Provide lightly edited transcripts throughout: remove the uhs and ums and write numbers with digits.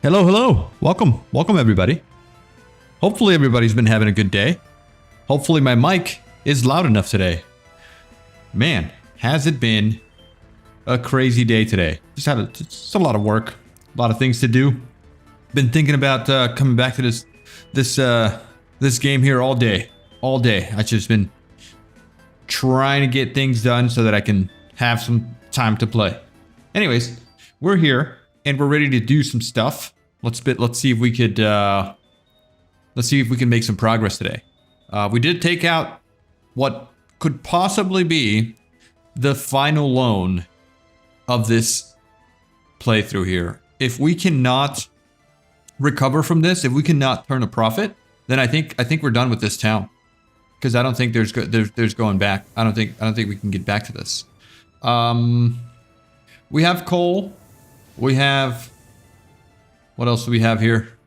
Hello, hello. Welcome everybody. Hopefully everybody's been having a good day. Hopefully my mic is loud enough today. Man, has it been a crazy day today. Just a lot of work, a lot of things to do. Been thinking about coming back to this game here all day. I've just been trying to get things done so that I can have some time to play. Anyways, we're here and we're ready to do some stuff. Let's see if we could make some progress today. We did take out what could possibly be the final loan of this playthrough here. If we cannot recover from this, if we cannot turn a profit, then I think we're done with this town. Because I don't think there's going back. I don't think we can get back to this. We have coal. We have, what else do we have here?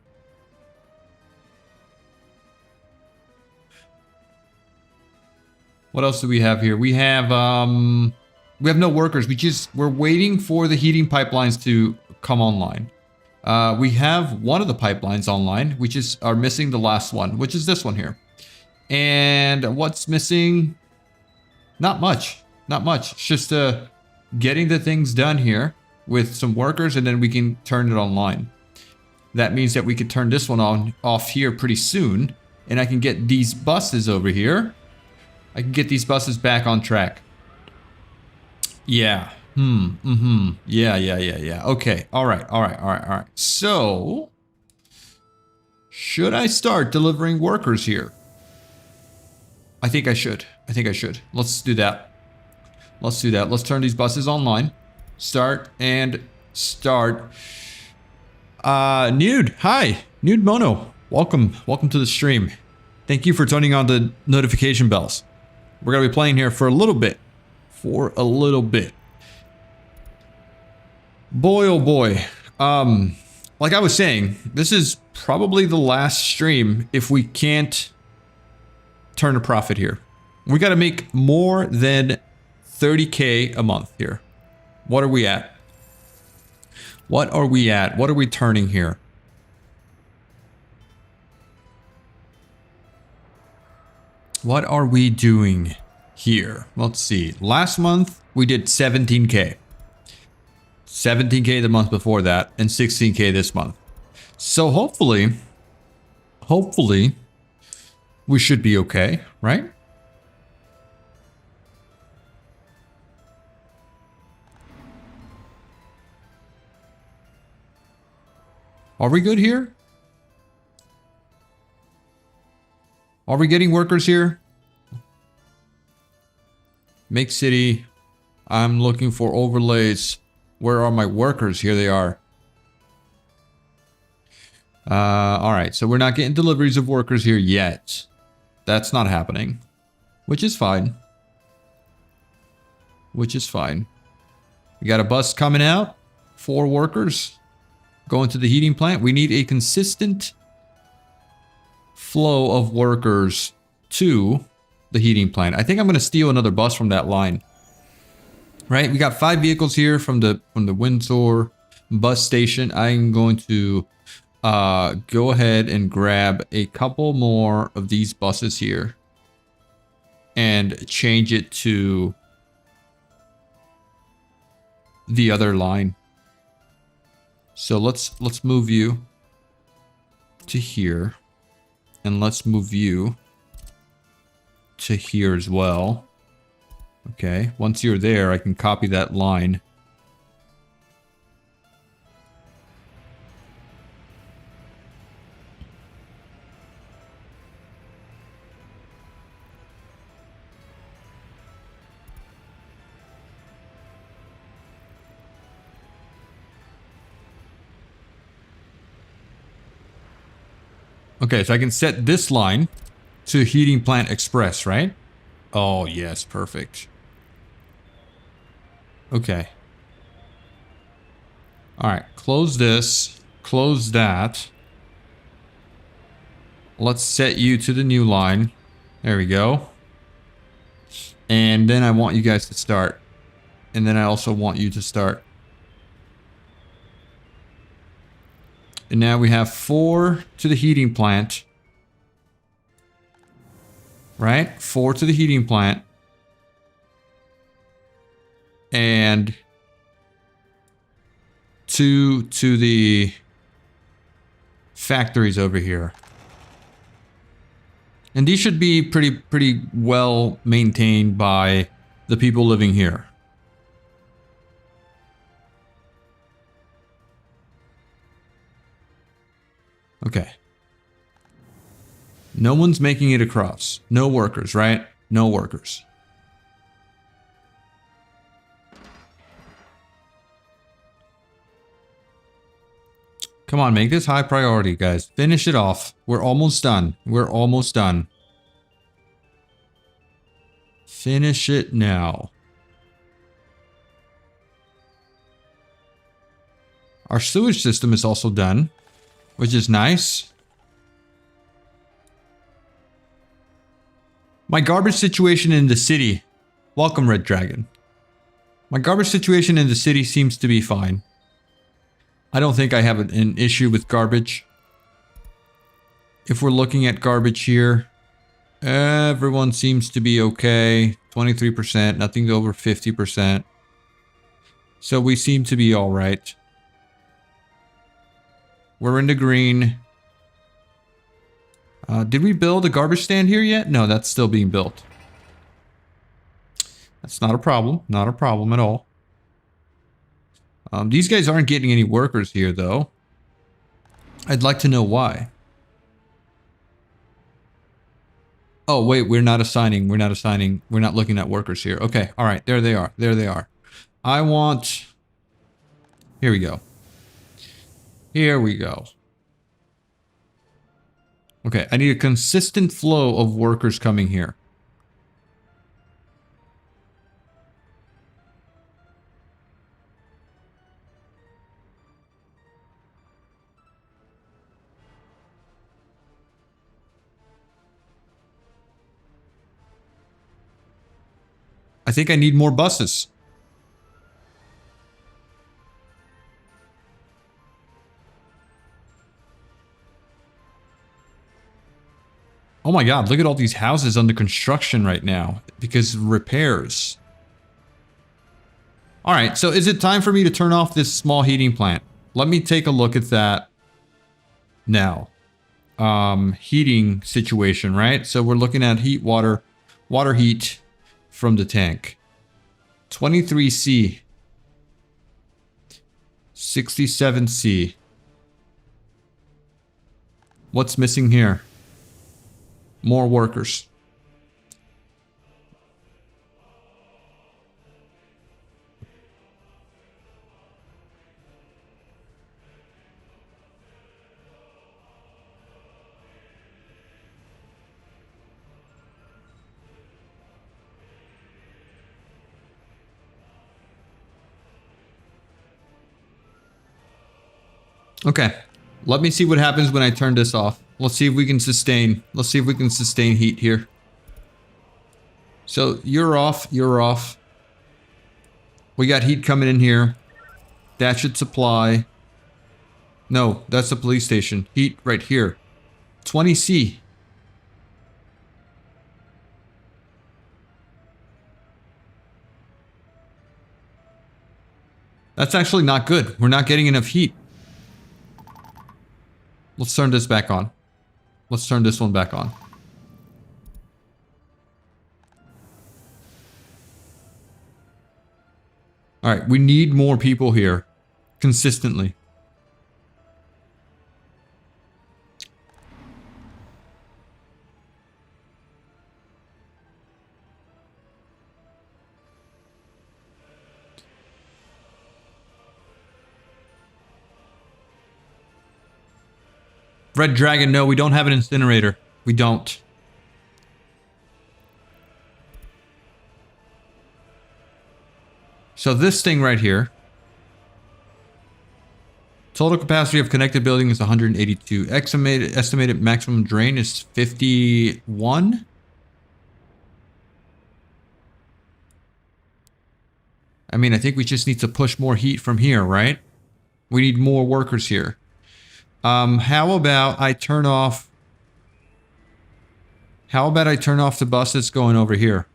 What else do we have here? We have no workers. We're waiting for the heating pipelines to come online. We have one of the pipelines online, which are missing the last one, which is this one here. And what's missing? Not much. It's just getting the things done here with some workers, and then we can turn it online. That means that we could turn this one off here pretty soon, and I can get these buses over here. I can get these buses back on track. Yeah. Yeah. Okay. All right. So, should I start delivering workers here? I think I should. Let's do that. Let's turn these buses online. Start. Nude. Hi. Nude Mono. Welcome to the stream. Thank you for turning on the notification bells. We're going to be playing here for a little bit. Boy, oh boy. Like I was saying, this is probably the last stream if we can't turn a profit here. We got to make more than 30K a month here. What are we at? What are we turning here? What are we doing here? Let's see. Last month we did 17K. 17K the month before that, and 16K this month. So hopefully we should be okay, right? Are we good here? Are we getting workers here? Make city. I'm looking for overlays. Where are my workers? Here they are. All right, so we're not getting deliveries of workers here yet. That's not happening, which is fine. We got a bus coming out. 4 workers going to the heating plant. We need a consistent flow of workers to the heating plant. I think I'm going to steal another bus from that line. Right, we got 5 vehicles here from the Windsor bus station. I'm going to go ahead and grab a couple more of these buses here and change it to the other line. So let's move you to here, and let's move you to here as well. Okay, once you're there, I can copy that line. Okay, so I can set this line to Heating Plant Express, right? Oh, yes, perfect. Okay. All right, close this, close that. Let's set you to the new line. There we go. And then I want you guys to start. And then I also want you to start. And now we have 4 to the heating plant. Right? 4 to the heating plant. And 2 to the factories over here. And these should be pretty well maintained by the people living here. Okay. No one's making it across. No workers, right? No workers. Come on, make this high priority, guys. Finish it off. We're almost done. We're almost done. Finish it now. Our sewage system is also done, which is nice. My garbage situation in the city. Welcome, Red Dragon. My garbage situation in the city seems to be fine. I don't think I have an issue with garbage. If we're looking at garbage here, everyone seems to be okay. 23%, nothing over 50%. So we seem to be all right. We're in the green. Did we build a garbage stand here yet? No, that's still being built. That's not a problem. Not a problem at all. These guys aren't getting any workers here, though. I'd like to know why. Oh, wait, we're not assigning. We're not assigning. We're not looking at workers here. Okay, all right, there they are. There they are. I want... Here we go. Here we go. Okay, I need a consistent flow of workers coming here. I think I need more buses. Oh my god, look at all these houses under construction right now because of repairs. Alright, so is it time for me to turn off this small heating plant? Let me take a look at that now. Heating situation, right? So we're looking at heat, water heat from the tank. 23C. 67C. What's missing here? More workers. Okay, let me see what happens when I turn this off. Let's see if we can sustain. Let's see if we can sustain heat here. So you're off, you're off. We got heat coming in here. That should supply. No, that's the police station. Heat right here. 20C. That's actually not good. We're not getting enough heat. Let's turn this back on. Let's turn this one back on. All right, we need more people here consistently. Red Dragon, no, we don't have an incinerator. We don't. So this thing right here. Total capacity of connected building is 182. Estimated maximum drain is 51. I mean, I think we just need to push more heat from here, right? We need more workers here. How about I turn off... How about I turn off the bus that's going over here?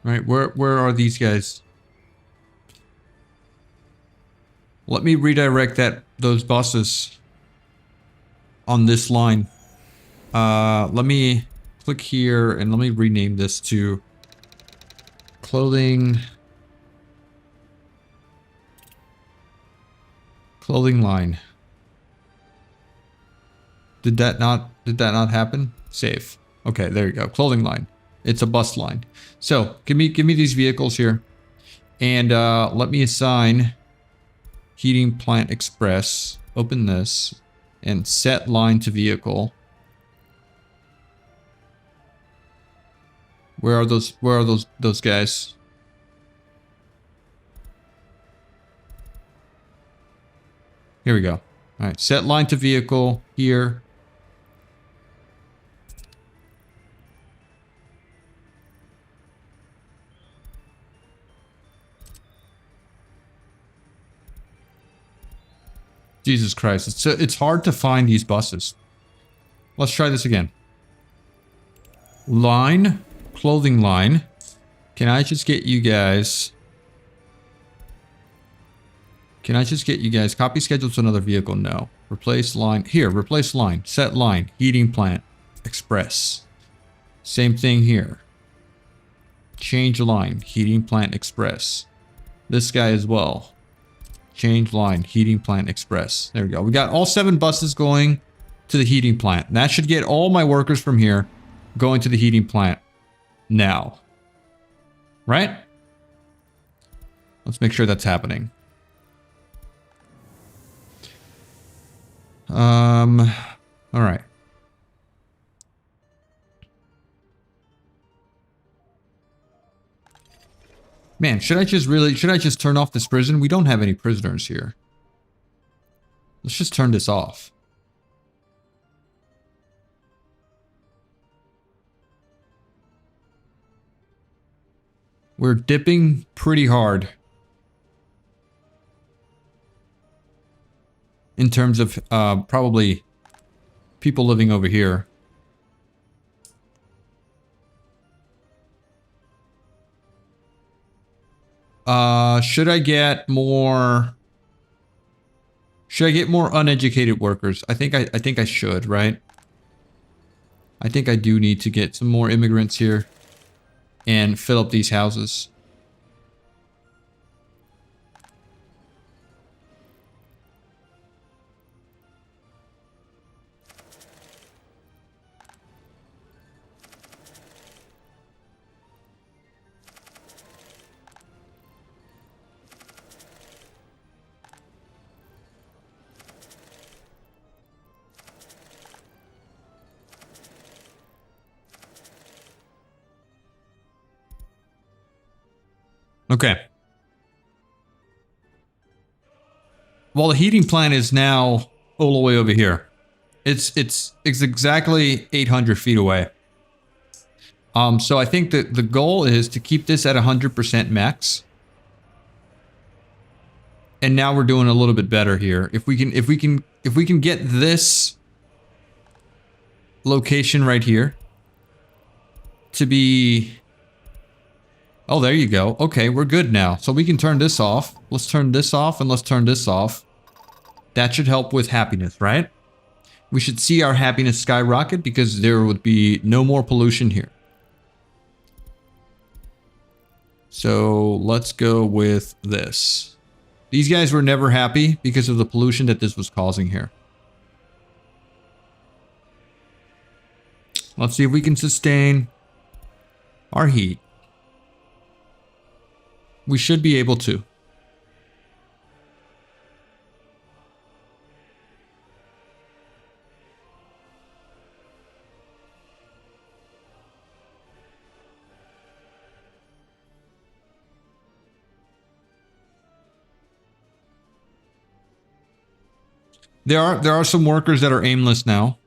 Right, where are these guys? Let me redirect those buses on this line. Let me click here and let me rename this to clothing line. Did that not happen? Save. Okay, there you go. Clothing line. It's a bus line. So give me these vehicles here. And let me assign heating plant express. Open this and set line to vehicle. Where are those guys? Here we go. All right, set line to vehicle here. Jesus Christ, it's hard to find these buses. Let's try this again. Line, clothing line. Can I just get you guys... Copy schedule to another vehicle? No. Replace line. Here, replace line. Set line. Heating plant. Express. Same thing here. Change line. Heating plant express. This guy as well. Change line. Heating plant express. There we go. We got all 7 buses going to the heating plant. And that should get all my workers from here going to the heating plant now. Right? Let's make sure that's happening. All right. Man, should I just turn off this prison? We don't have any prisoners here. Let's just turn this off. We're dipping pretty hard in terms of probably people living over here. Should I get more uneducated workers? I think I should, right? I think I do need to get some more immigrants here and fill up these houses. Okay. Well, the heating plant is now all the way over here. It's exactly 800 feet away. So I think that the goal is to keep this at 100% max. And now we're doing a little bit better here. If we can get this location right here to be... Oh, there you go. Okay, we're good now. So we can turn this off. Let's turn this off and let's turn this off. That should help with happiness, right? We should see our happiness skyrocket because there would be no more pollution here. So let's go with this. These guys were never happy because of the pollution that this was causing here. Let's see if we can sustain our heat. We should be able to. There are some workers that are aimless now.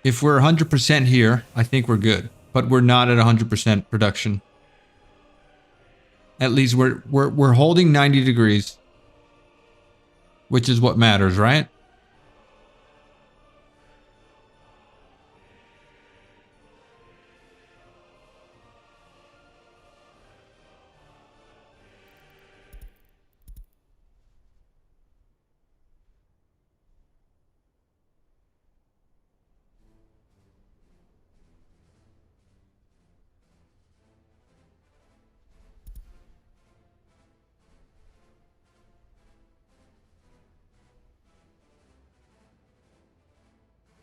If we're 100% here, I think we're good. But we're not at 100% production. At least we're holding 90 degrees, which is what matters, right?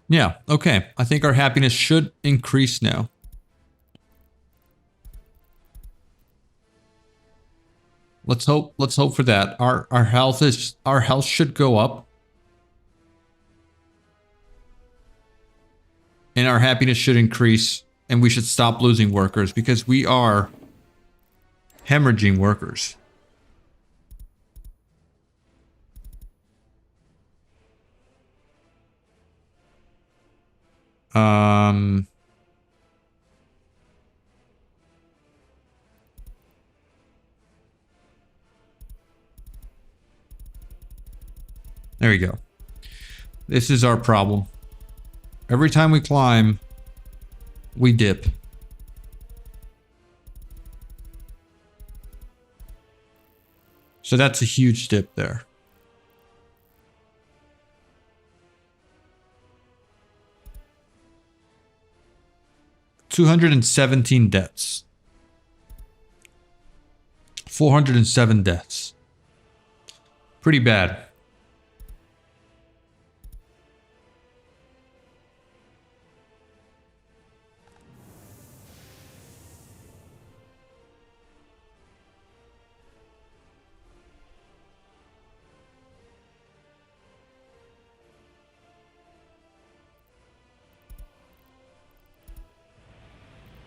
Yeah, okay. I think our happiness should increase now. Let's hope for that. Our health should go up. And our happiness should increase, and we should stop losing workers because we are hemorrhaging workers. There we go. This is our problem. Every time we climb, we dip. So that's a huge dip there. $217 deaths. 407 deaths. Pretty bad.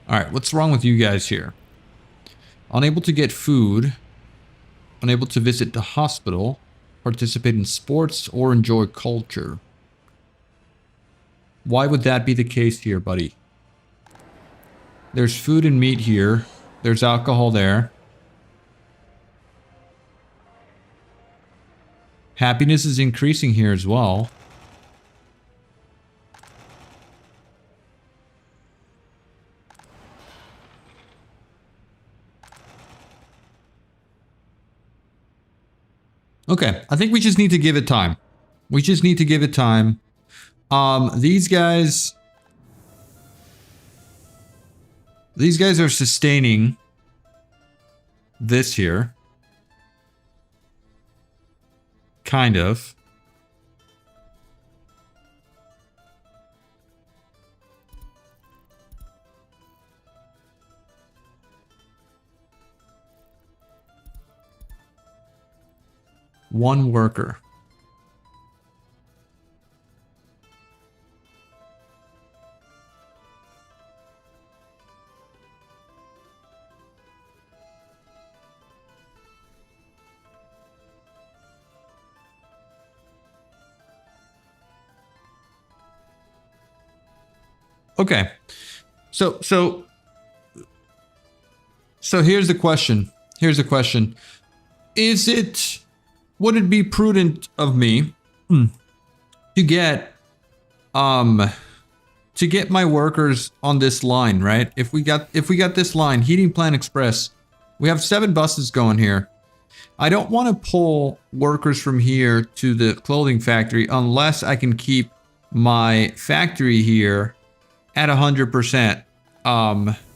Alright, what's wrong with you guys here? Unable to get food, unable to visit the hospital, participate in sports, or enjoy culture. Why would that be the case here, buddy? There's food and meat here. There's alcohol there. Happiness is increasing here as well. Okay, I think we just need to give it time. We just need to give it time. These guys are sustaining this here. Kind of. One worker. Okay. So here's the question. Would it be prudent of me to get my workers on this line, right? If we got this line, Heating Plant Express, we have 7 buses going here. I don't want to pull workers from here to the clothing factory unless I can keep my factory here at 100%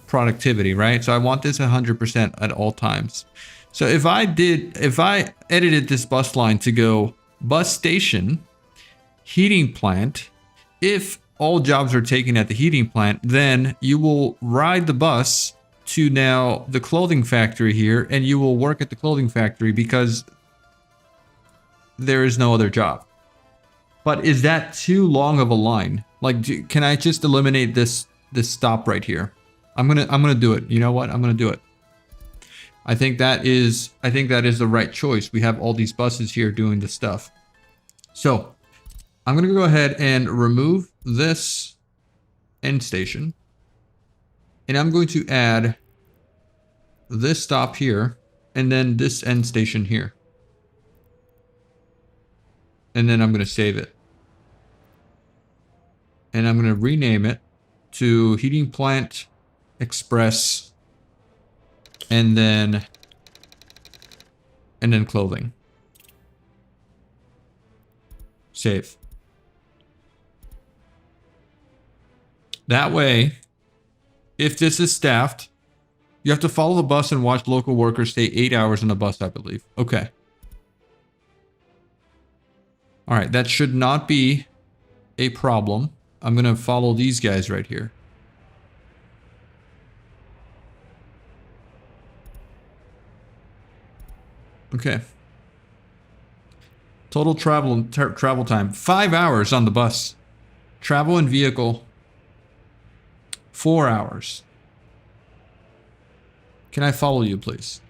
productivity, right? So I want this 100% at all times. So if I edited this bus line to go bus station, heating plant, if all jobs are taken at the heating plant, then you will ride the bus to now the clothing factory here, and you will work at the clothing factory because there is no other job. But is that too long of a line? Like, can I just eliminate this stop right here? I'm gonna do it. You know what? I'm gonna do it. I think that is the right choice. We have all these buses here doing the stuff. So I'm gonna go ahead and remove this end station. And I'm going to add this stop here and then this end station here. And then I'm going to save it. And I'm going to rename it to Heating Plant Express and then clothing. Save. That way, if this is staffed, you have to follow the bus and watch local workers stay 8 hours on the bus, I believe. Okay. All right, that should not be a problem. I'm going to follow these guys right here. Okay. Total travel time, 5 hours on the bus. Travel and vehicle, 4 hours. Can I follow you, please?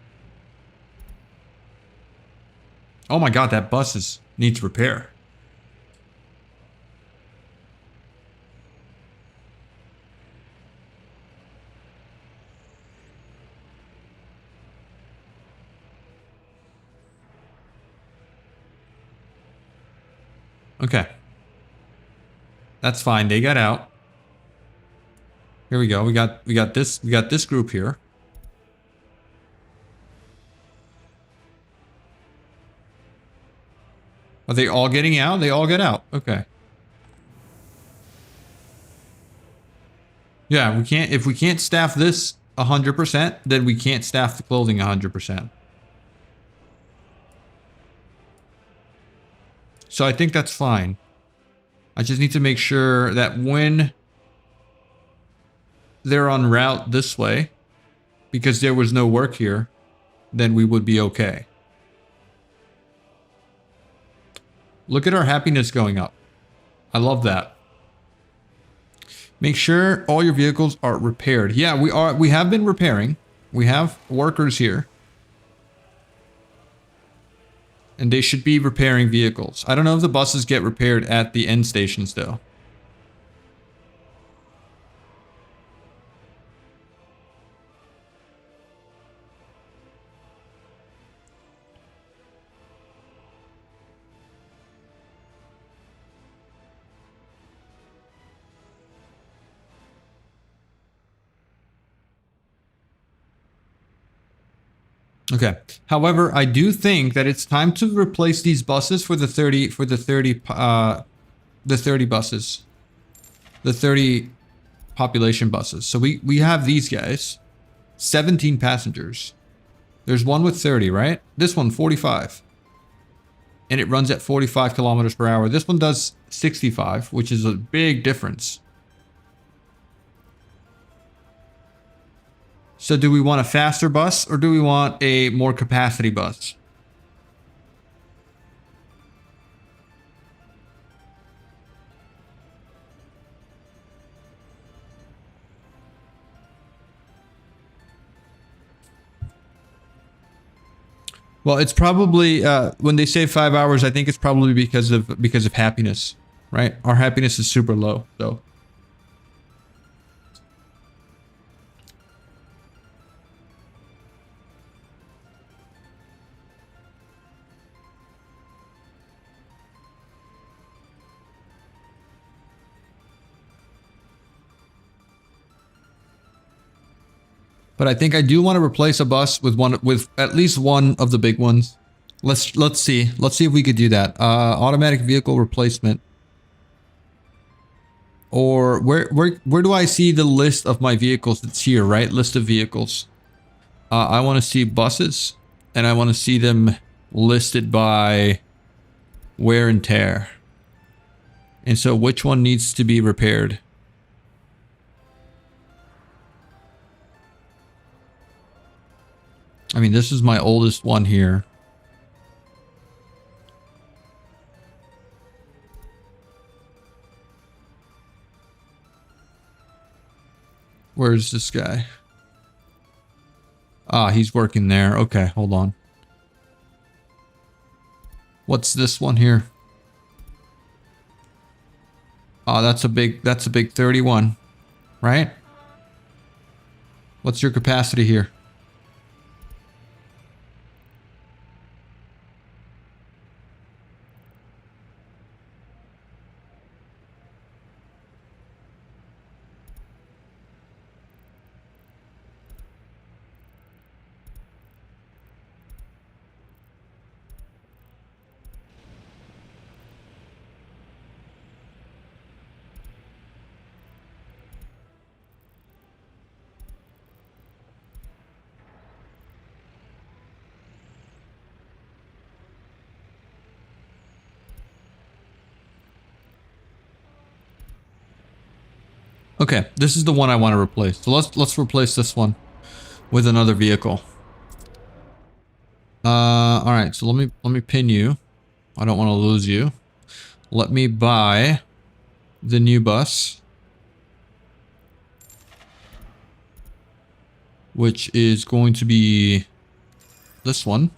Oh my God, that bus needs repair. Okay. That's fine. They got out. Here we go. We got this group here. Are they all getting out? They all get out. Okay. Yeah, if we can't staff this 100%, then we can't staff the clothing 100%. So I think that's fine. I just need to make sure that when they're en route this way, because there was no work here, then we would be okay. Look at our happiness going up. I love that. Make sure all your vehicles are repaired. Yeah, we have been repairing. We have workers here. And they should be repairing vehicles. I don't know if the buses get repaired at the end stations though. Okay. However, I do think that it's time to replace these buses for the 30 buses. The 30 population buses. So we have these guys. 17 passengers. There's one with 30, right? This one 45. And it runs at 45 kilometers per hour. This one does 65, which is a big difference. So do we want a faster bus or do we want a more capacity bus? Well, it's probably when they say 5 hours, I think it's probably because of happiness, right? Our happiness is super low, so. But I think I do want to replace a bus with at least one of the big ones. Let's see if we could do that. Automatic vehicle replacement. Or where do I see the list of my vehicles? It's here, right? List of vehicles. I want to see buses, and I want to see them listed by wear and tear. And so which one needs to be repaired? I mean, this is my oldest one here. Where's this guy? Ah, he's working there. Okay, hold on. What's this one here? Ah, that's a big 31. right? What's your capacity here? Okay, this is the one I want to replace. So let's replace this one with another vehicle. All right. So let me pin you. I don't want to lose you. Let me buy the new bus, which is going to be this one.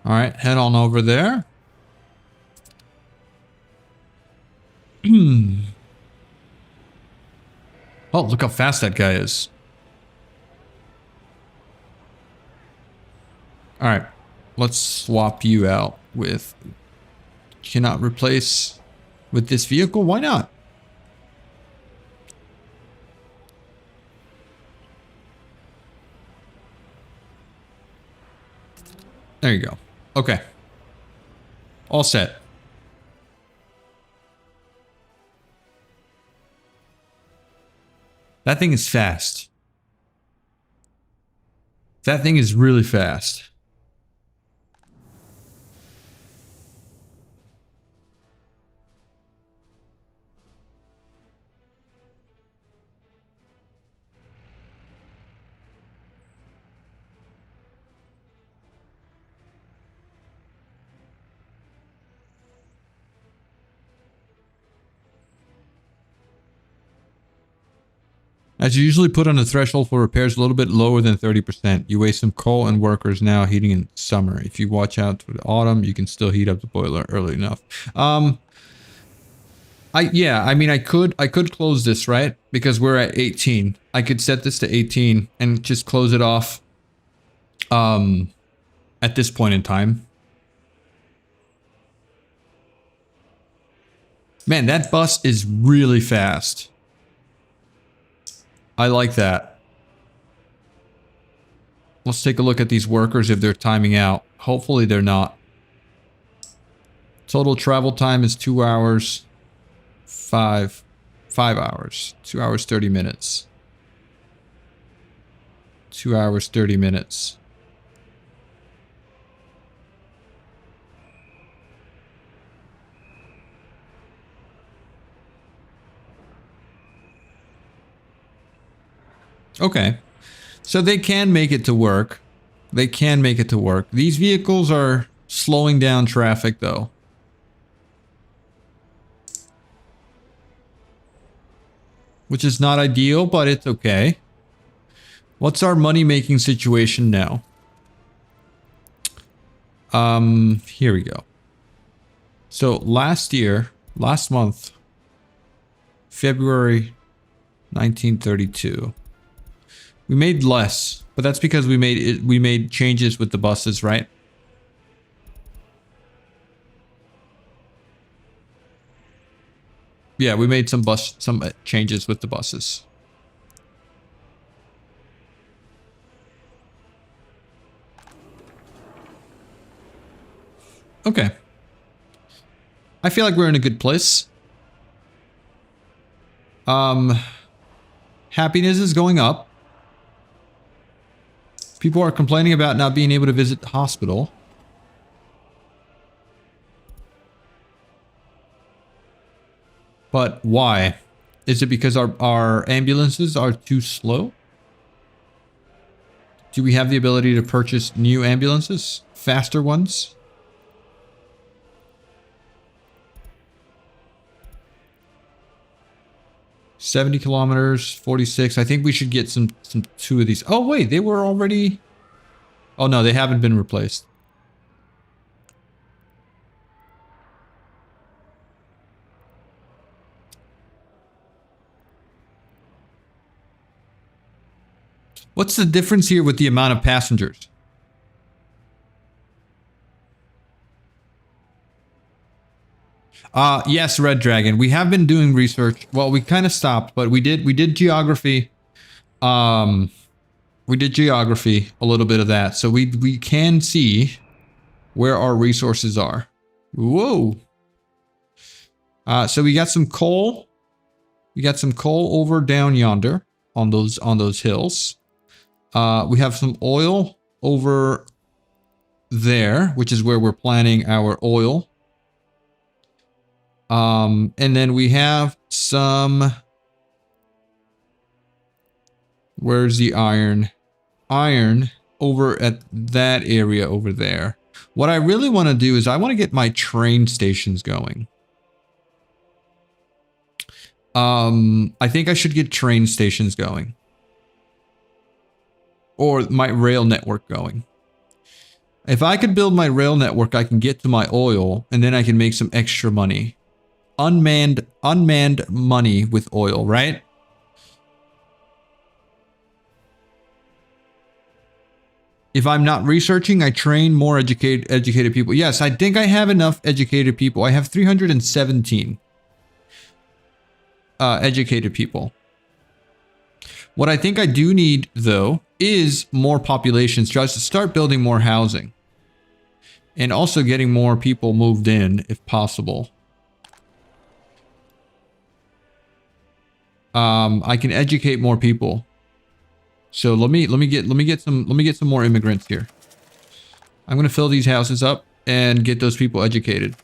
All right, head on over there. Oh, look how fast that guy is. All right, let's swap you out with... Cannot replace with this vehicle? Why not? There you go. Okay. All set. That thing is fast. That thing is really fast. As you usually put on the threshold for repairs a little bit lower than 30%. You waste some coal and workers now heating in summer. If you watch out for the autumn, you can still heat up the boiler early enough. I mean I could close this, right? Because we're at 18. I could set this to 18 and just close it off at this point in time. Man, that bus is really fast. I like that. Let's take a look at these workers if they're timing out. Hopefully they're not. Total travel time is 2 hours. 5 hours. 2 hours 30 minutes. 2 hours 30 minutes. Okay. So they can make it to work. They can make it to work. These vehicles are slowing down traffic though. Which is not ideal, but it's okay. What's our money-making situation now? Here we go. So last month, February 1932. We made less, but that's because we made changes with the buses, right? Yeah, we made some changes with the buses. Okay. I feel like we're in a good place. Happiness is going up. People are complaining about not being able to visit the hospital. But why? Is it because our ambulances are too slow? Do we have the ability to purchase new ambulances? Faster ones? 70 kilometers, 46. I think we should get some two of these. Oh, wait, they were already... Oh, no, they haven't been replaced. What's the difference here with the amount of passengers? Yes, Red Dragon. We have been doing research. Well, we kind of stopped, but we did geography. We did geography, a little bit of that. So we can see where our resources are. Whoa. So we got some coal. We got some coal over down yonder on those hills. We have some oil over there, which is where we're planning our oil. And then we have some... Where's the iron? Iron over at that area over there. What I really want to do is I want to get my train stations going. I think I should get train stations going. Or my rail network going. If I could build my rail network, I can get to my oil, and then I can make some extra money. Unmanned money with oil, right? If I'm not researching, I train more educated people. Yes, I think I have enough educated people. I have 317 educated people. What I think I do need, though, is more populations just to start building more housing. And also getting more people moved in, if possible. I can educate more people. So let me get some more immigrants here. I'm gonna fill these houses up and get those people educated.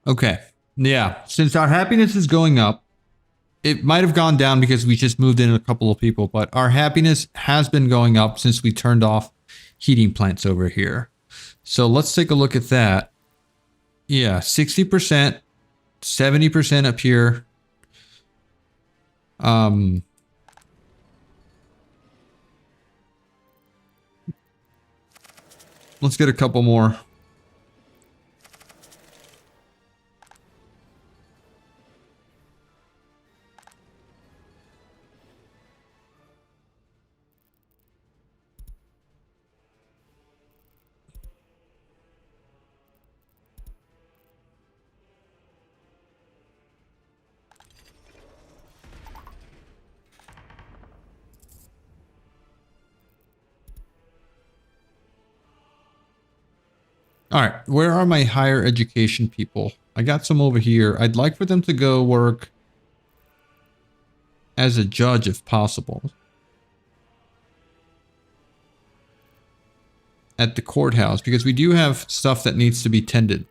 Okay. Yeah. Since our happiness is going up, it might have gone down because we just moved in a couple of people, but our happiness has been going up since we turned off heating plants over here. So let's take a look at that. Yeah, 60%, 70% up here. Let's get a couple more. All right, where are my higher education people? I got some over here. I'd like for them to go work as a judge if possible. At the courthouse, because we do have stuff that needs to be tended.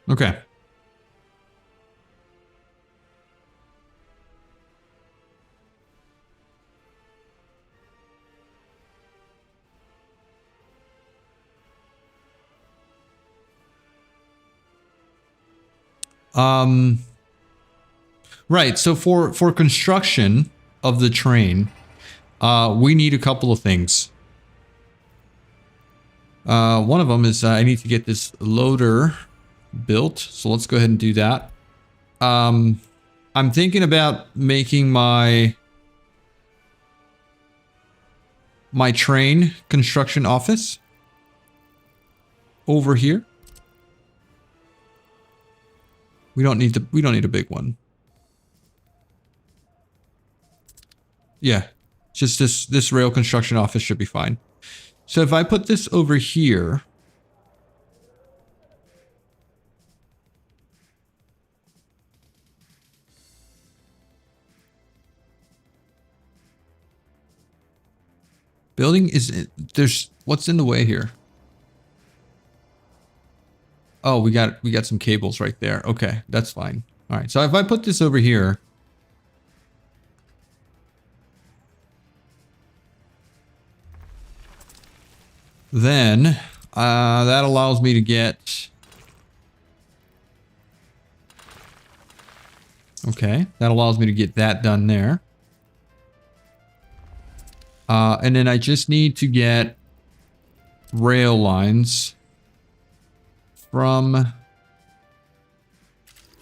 Okay. Right. So for construction of the train, we need a couple of things. One of them is I need to get this loader built. So let's go ahead and do that. I'm thinking about making my train construction office. over here. We don't need a big one. Yeah, just this rail construction office should be fine. So if I put this over here, building is, there's, what's in the way here? Oh, we got some cables right there. Okay, that's fine. All right, so if I put this over here, then that allows me to get, okay, that allows me to get that done there. And then I just need to get rail lines from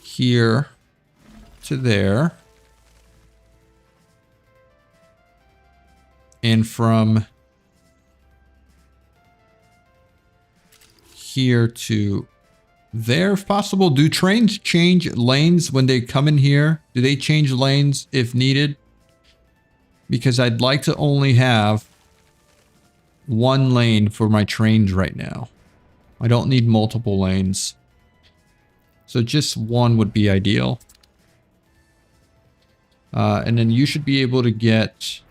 here to there. And from here to there, if possible. Do trains change lanes when they come in here? Do they change lanes if needed? Because I'd like to only have one lane for my trains right now. I don't need multiple lanes. So just one would be ideal. And then you should be able to get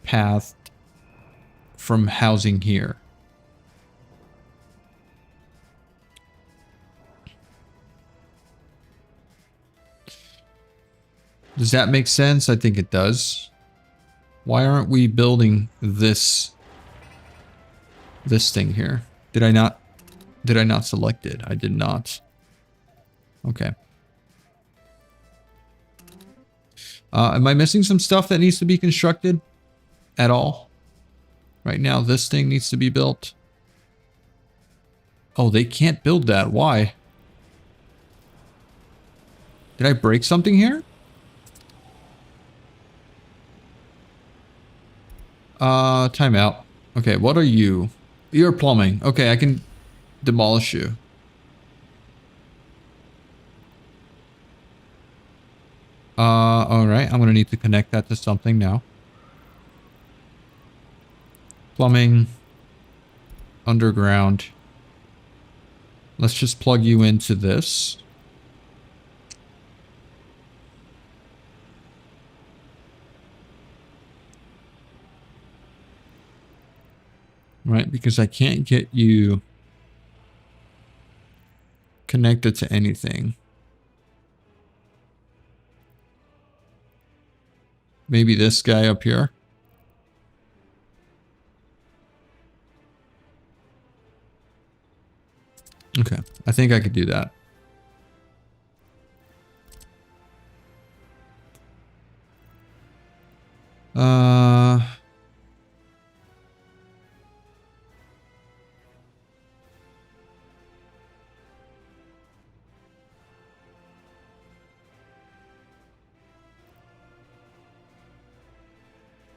pathed from housing here. Does that make sense? I think it does. Why aren't we building this thing here? Did I not select it? I did not. Okay. Am I missing some stuff that needs to be constructed at all? Right now, this thing needs to be built. Oh, they can't build that. Why? Did I break something here? Time out. Okay, what are you? You're plumbing. Okay, I can demolish you. Alright, I'm gonna need to connect that to something now. Plumbing. Underground. Let's just plug you into this. Right, because I can't get you connected to anything. Maybe this guy up here. Okay, I think I could do that.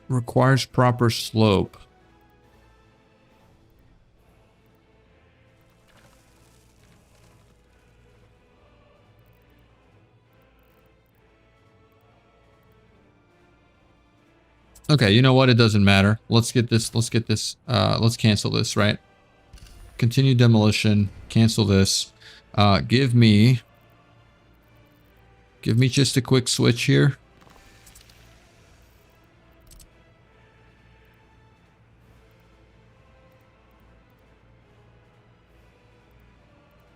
Requires proper slope. Okay, you know what? It doesn't matter. Let's let's cancel this, right? Continue demolition, cancel this. Give me just a quick switch here.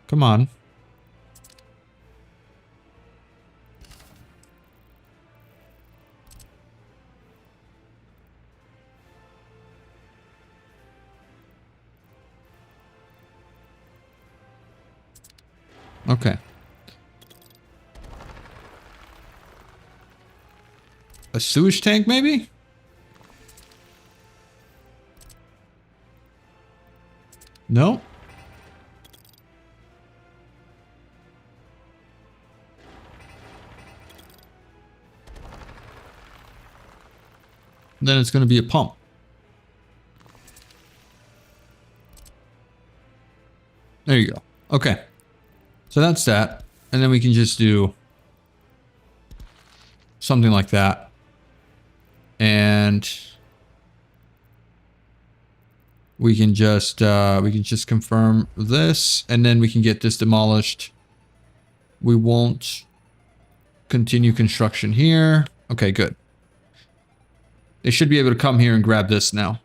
Come on. Okay. A sewage tank, maybe? No? Then it's going to be a pump. There you go. Okay. So that's that. And then we can just do something like that. And we can just confirm this, and then we can get this demolished. We won't continue construction here. Okay, good. They should be able to come here and grab this now.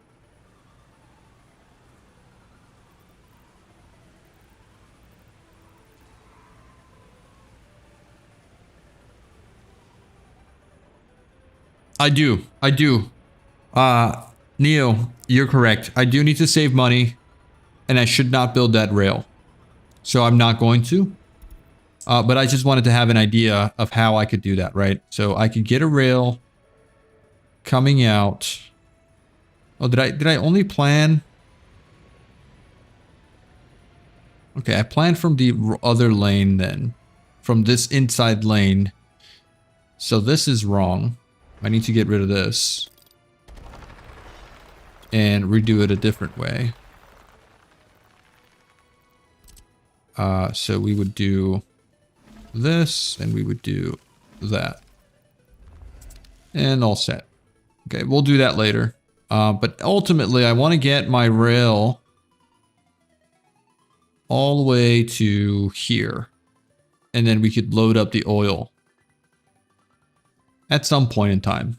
I do. Neo, you're correct. I do need to save money, and I should not build that rail. So I'm not going to. But I just wanted to have an idea of how I could do that, right? So I could get a rail coming out. Oh, did I only plan? Okay, I planned from the other lane then. From this inside lane. So this is wrong. I need to get rid of this. And redo it a different way. So we would do this, and we would do that. And all set. Okay, we'll do that later. But ultimately, I want to get my rail all the way to here. And then we could load up the oil at some point in time.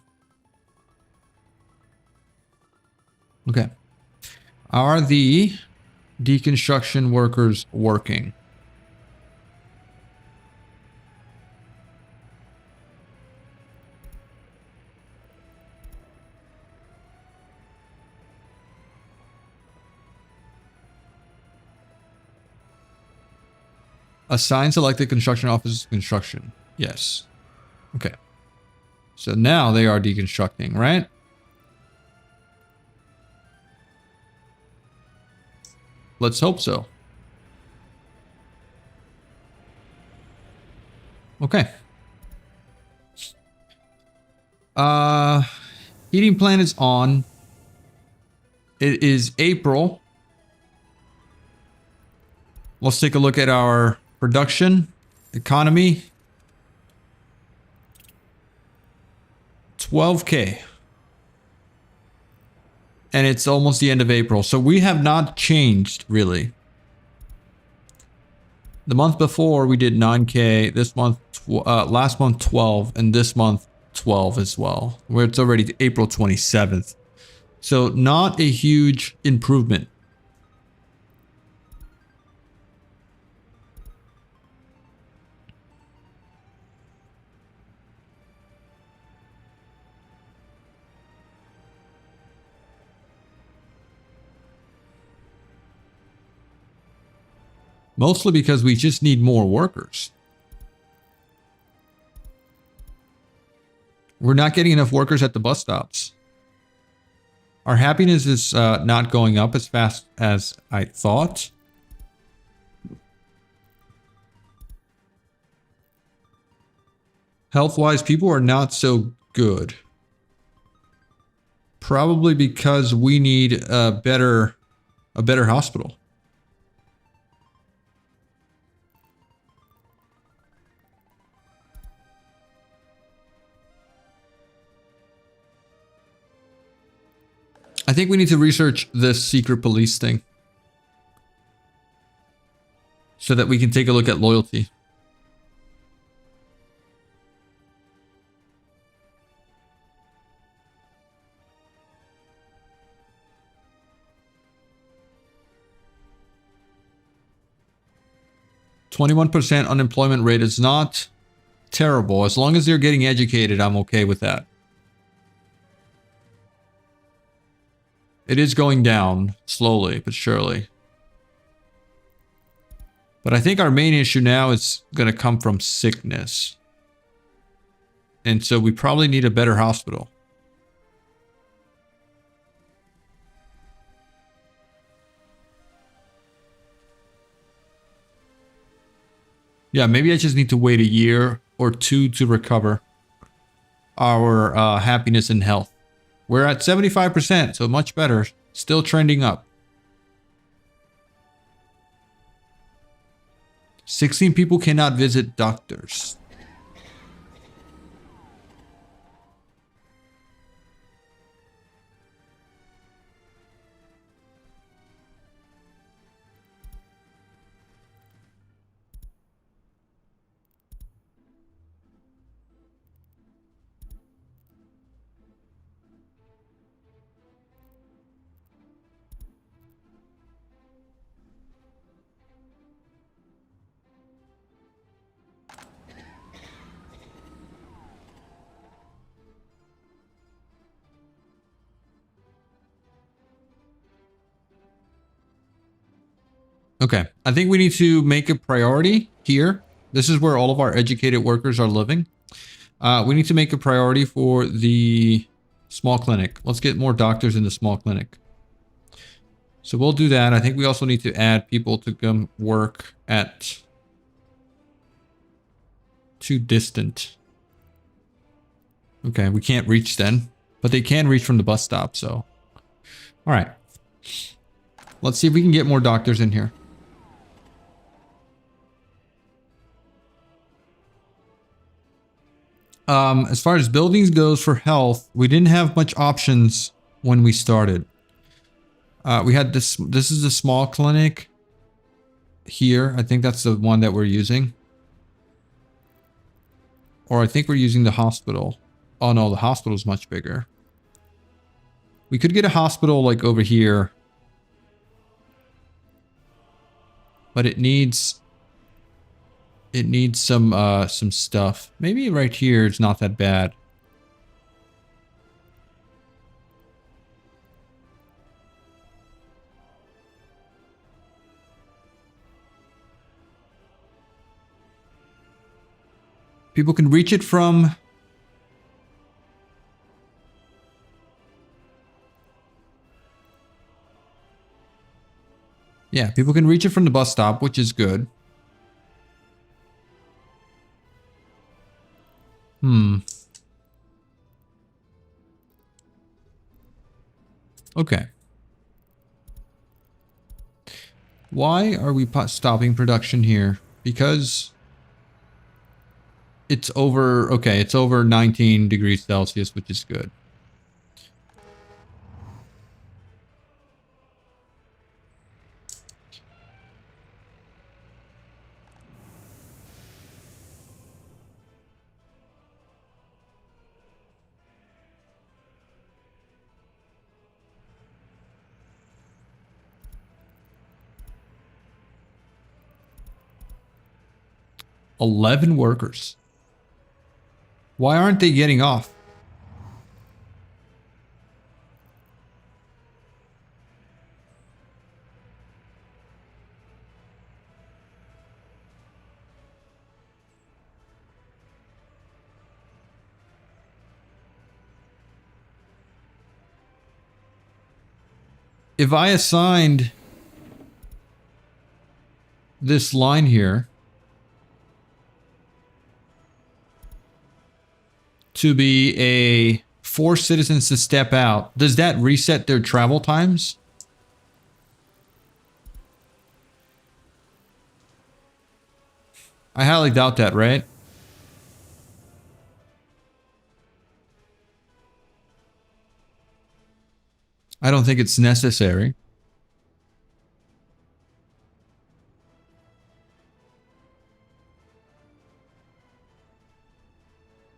Okay. Are the deconstruction workers working? Assign selected construction offices construction. Yes. Okay. So now they are deconstructing, right? Let's hope so. Okay. Heating plan is on. It is April. Let's take a look at our production economy. 12K. And it's almost the end of April. So we have not changed really. The month before we did 9K. This month, last month 12, and this month 12 as well. Where it's already April 27th. So not a huge improvement. Mostly because we just need more workers. We're not getting enough workers at the bus stops. Our happiness is not going up as fast as I thought. Health-wise, people are not so good. Probably because we need a better hospital. I think we need to research this secret police thing. So that we can take a look at loyalty. %21 unemployment rate is not terrible. As long as they're getting educated, I'm okay with that. It is going down slowly but surely. But I think our main issue now is going to come from sickness. And so we probably need a better hospital. Yeah, maybe I just need to wait a year or two to recover our happiness and health. We're at 75%, so much better. Still trending up. 16 people cannot visit doctors. Okay, I think we need to make a priority here. This is where all of our educated workers are living. We need to make a priority for the small clinic. Let's get more doctors in the small clinic. So we'll do that. I think we also need to add people to come work at too distant. Okay, we can't reach then, but they can reach from the bus stop, so. All right. Let's see if we can get more doctors in here. As far as buildings goes for health, we didn't have much options when we started. We had this is a small clinic here. I think that's the one that we're using. Or I think we're using the hospital. Oh no, the hospital's much bigger. We could get a hospital like over here. But it needs some stuff. Maybe right here it's not that bad. People can reach it from... Yeah, people can reach it from the bus stop, which is good. Okay. Why are we stopping production here? Because it's over... Okay, it's over 19 degrees Celsius, which is good. $11 workers. Why aren't they getting off? If I assigned this line here to be force citizens to step out, does that reset their travel times? I highly doubt that, right? I don't think it's necessary.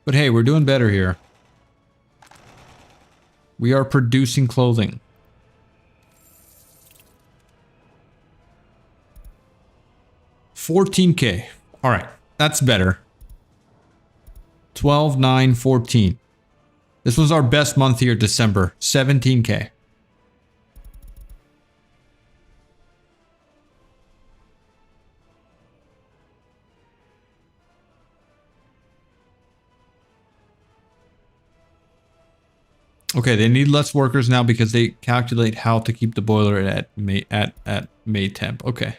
But hey, we're doing better here. We are producing clothing. $14K. All right, that's better. 12, 9, 14. This was our best month here, December. 17K. Okay, they need less workers now because they calculate how to keep the boiler at May temp. Okay.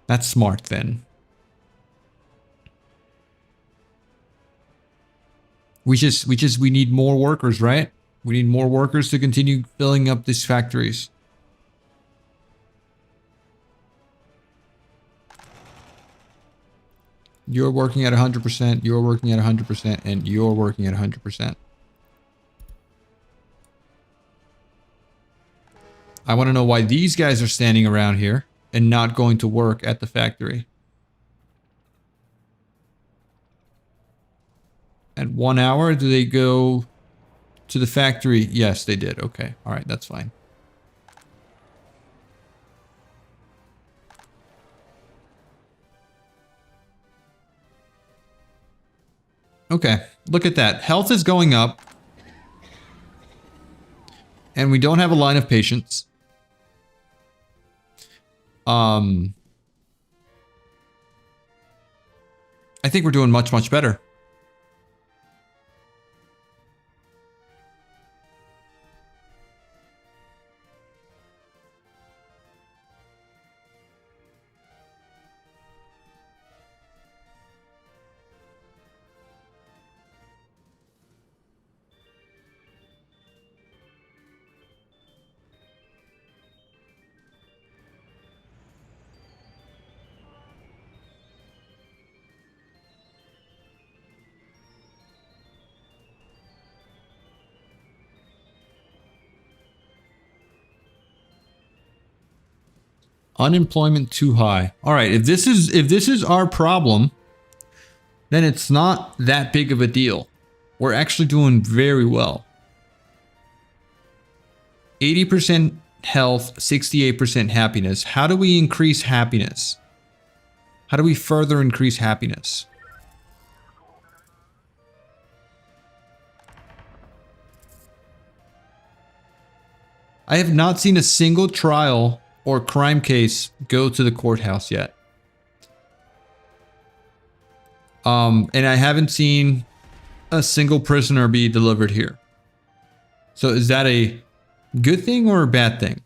That's smart then. We need more workers, right? We need more workers to continue filling up these factories. You're working at 100%, you're working at 100%, and you're working at 100%. I want to know why these guys are standing around here and not going to work at the factory. At 1 hour, do they go to the factory? Yes, they did. Okay. All right. That's fine. Okay. Look at that. Health is going up. And we don't have a line of patients. I think we're doing much, much better. Unemployment too high. All right, if this is our problem, then it's not that big of a deal. We're actually doing very well. 80% health, 68% happiness. How do we increase happiness? How do we further increase happiness? I have not seen a single trial or crime case go to the courthouse yet. And I haven't seen a single prisoner be delivered here. So is that a good thing or a bad thing?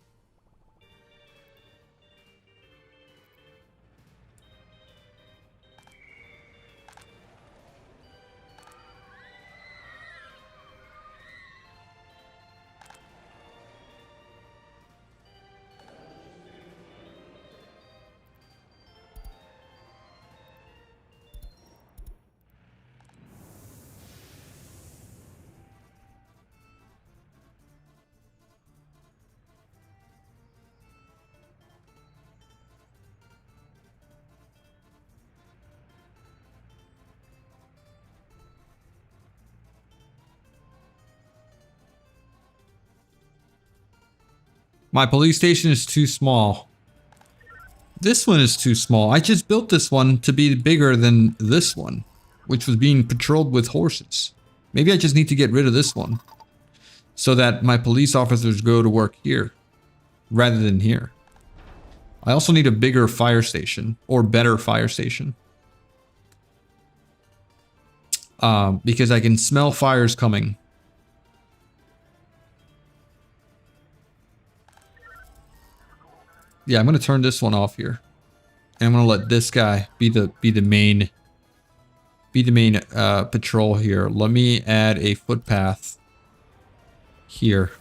My police station is too small. This one is too small. I just built this one to be bigger than this one, which was being patrolled with horses. Maybe I just need to get rid of this one so that my police officers go to work here rather than here. I also need a bigger fire station or better fire station. Because I can smell fires coming. Yeah, I'm gonna turn this one off here, and I'm gonna let this guy be the main patrol here. Let me add a footpath here.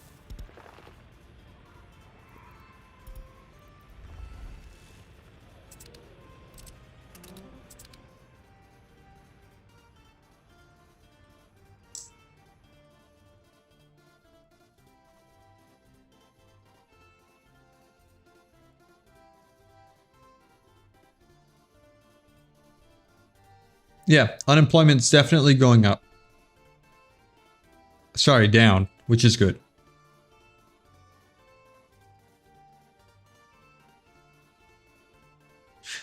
Yeah, unemployment's definitely going up. Sorry, down, which is good.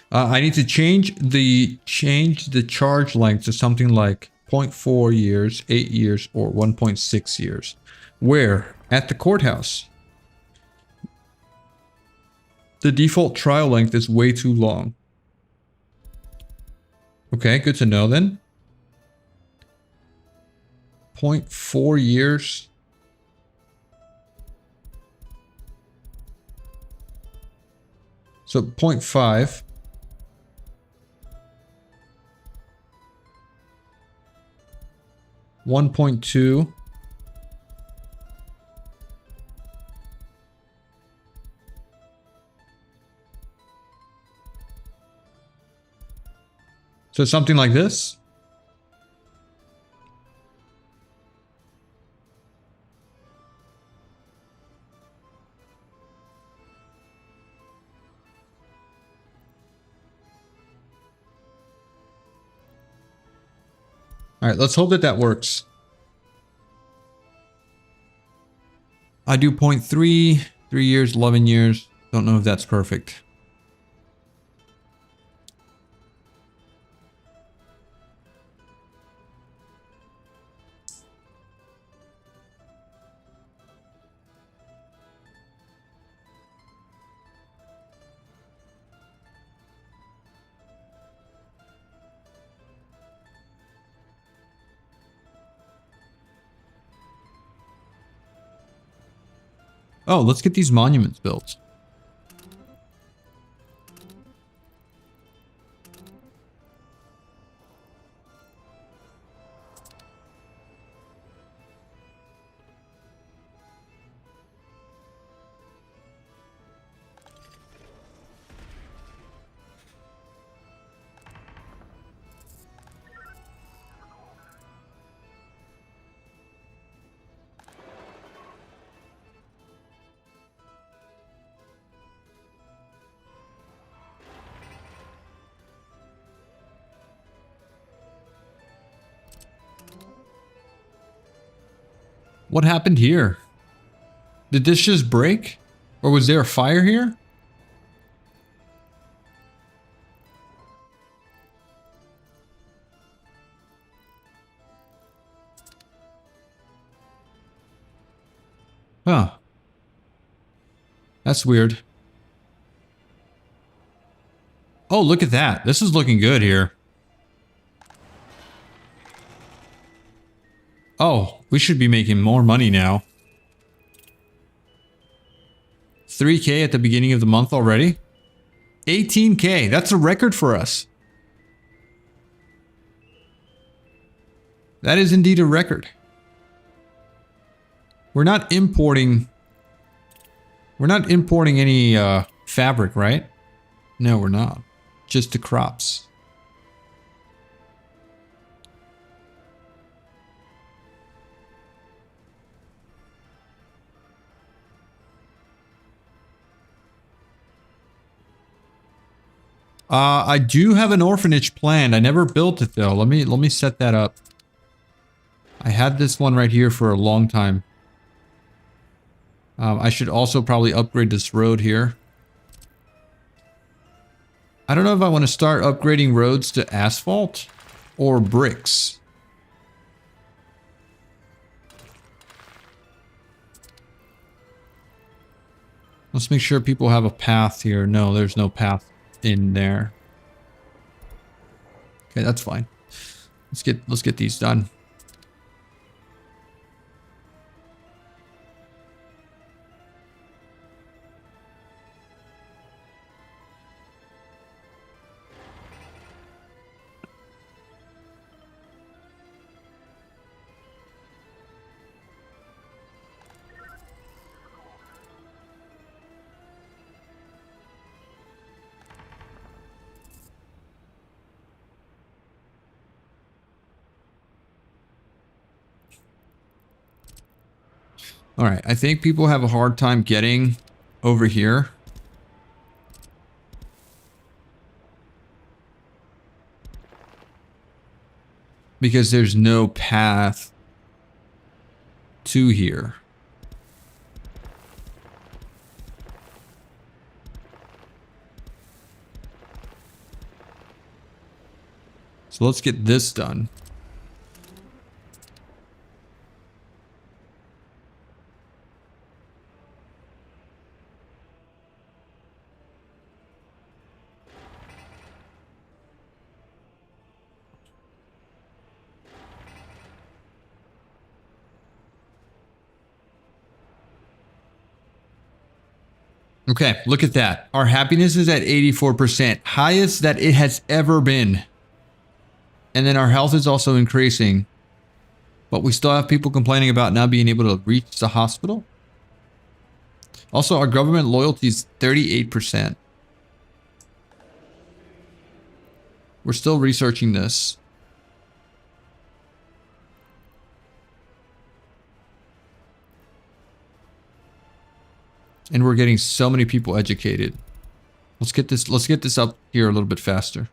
I need to change the charge length to something like 0.4 years, 8 years, or 1.6 years. Where? At the courthouse. The default trial length is way too long. Okay, good to know then. 0.4 years. So 0.5. 1.2. So something like this. All right, let's hope that that works. I do 0.3, 3 years, 11 years. Don't know if that's perfect. Oh, let's get these monuments built. What happened here? Did this just break? Or was there a fire here? Huh. That's weird. Oh, look at that. This is looking good here. Oh, we should be making more money now. 3K at the beginning of the month already? 18K. That's a record for us. That is indeed a record. We're not importing any fabric, right? No, we're not. Just the crops. I do have an orphanage planned. I never built it though. Let me set that up. I had this one right here for a long time. I should also probably upgrade this road here. I don't know if I want to start upgrading roads to asphalt or bricks. Let's make sure people have a path here. No, there's no path in there. Okay, that's fine. Let's get these done. All right, I think people have a hard time getting over here. Because there's no path to here. So let's get this done. Okay, look at that. Our happiness is at 84%, highest that it has ever been. And then our health is also increasing. But we still have people complaining about not being able to reach the hospital. Also, our government loyalty is 38%. We're still researching this. And we're getting so many people educated. Let's get this up here a little bit faster.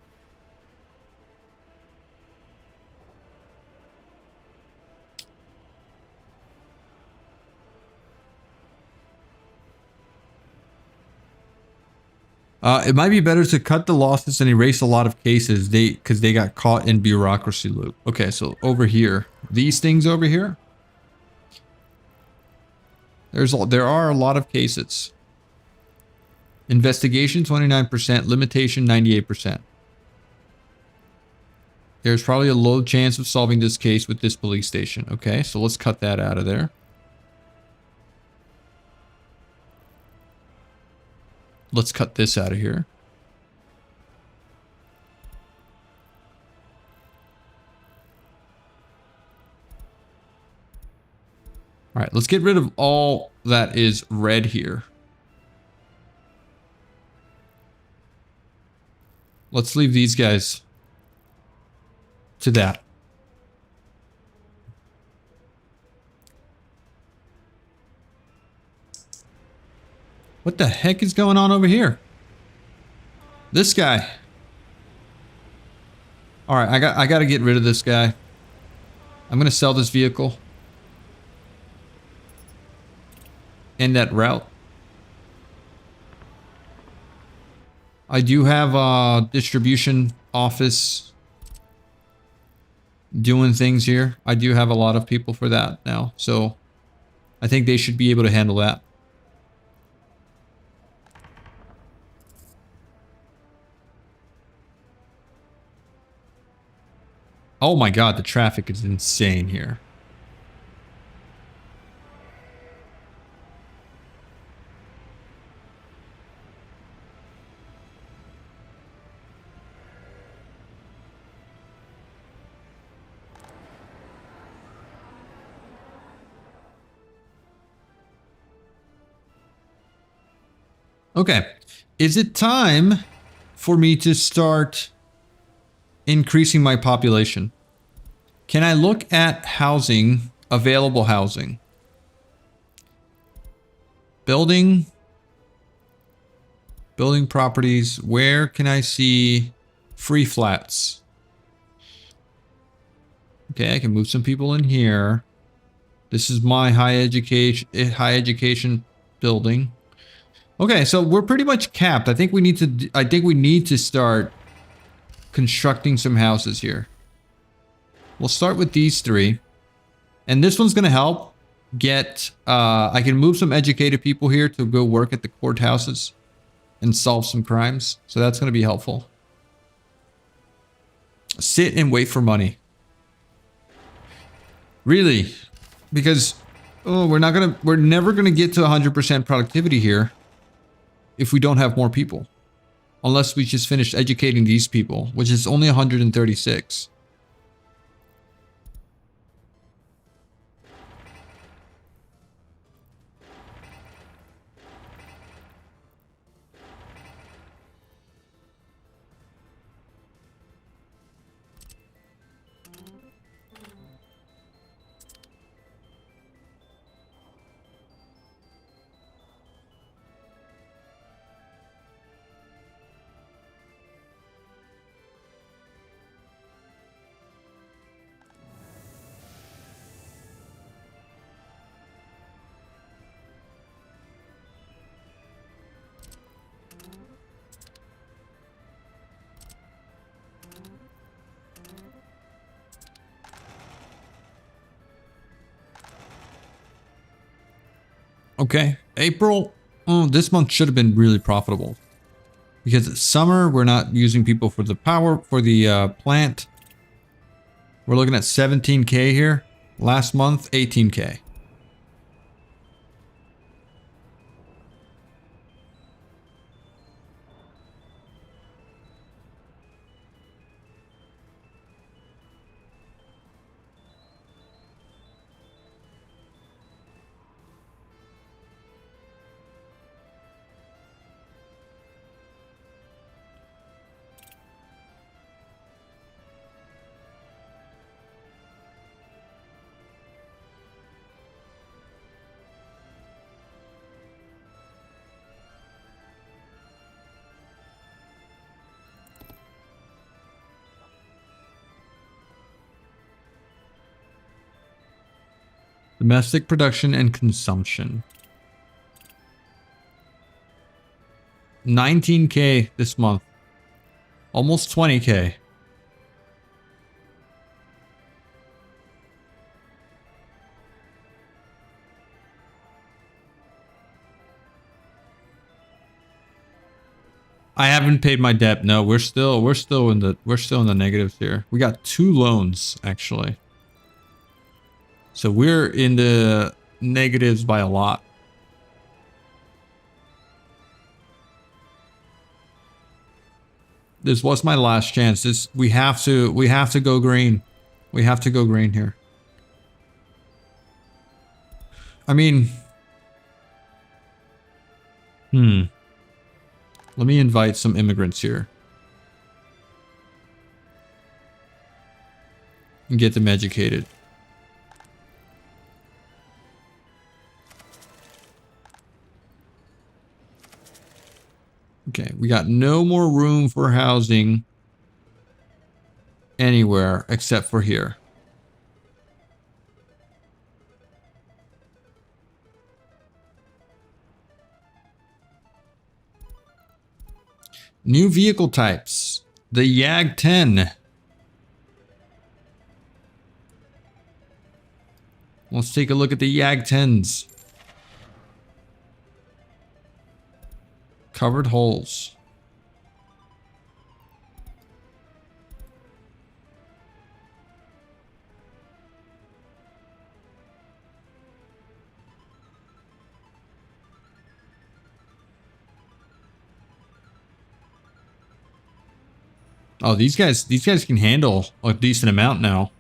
It might be better to cut the losses and erase a lot of cases because they got caught in bureaucracy loop. Okay, so over here, these things over here, there are a lot of cases. Investigation 29%, limitation 98%. There's probably a low chance of solving this case with this police station. Okay, so let's cut that out of there. Let's cut this out of here. All right, let's get rid of all that is red here. Let's leave these guys to that. What the heck is going on over here? This guy. All right, I got to get rid of this guy. I'm going to sell this vehicle. End that route. I do have a distribution office doing things here. I do have a lot of people for that now. So I think they should be able to handle that. Oh my God, the traffic is insane here. Okay, is it time for me to start increasing my population? Can I look at housing, available housing? Building properties, where can I see free flats? Okay, I can move some people in here. This is my high education building. Okay, so we're pretty much capped. I think we need to start constructing some houses here. We'll start with these three. And this one's going to help get... I can move some educated people here to go work at the courthouses and solve some crimes. So that's going to be helpful. Sit and wait for money. Really? Because we're never going to get to 100% productivity here if we don't have more people. Unless we just finished educating these people, which is only 136. Okay, April. Oh, this month should have been really profitable. Because it's summer, we're not using people for the power, for the plant. We're looking at 17K here. Last month, 18K. Domestic production and consumption. 19K this month. Almost 20K. I haven't paid my debt. No, we're still in the negatives here. We got 2 loans actually. So we're in the negatives by a lot. This was my last chance. We have to go green. We have to go green here. I mean, let me invite some immigrants here. And get them educated. Okay, we got no more room for housing anywhere except for here. New vehicle types. The YAG 10. Let's take a look at the YAG 10s. Covered holes. Oh, these guys can handle a decent amount now.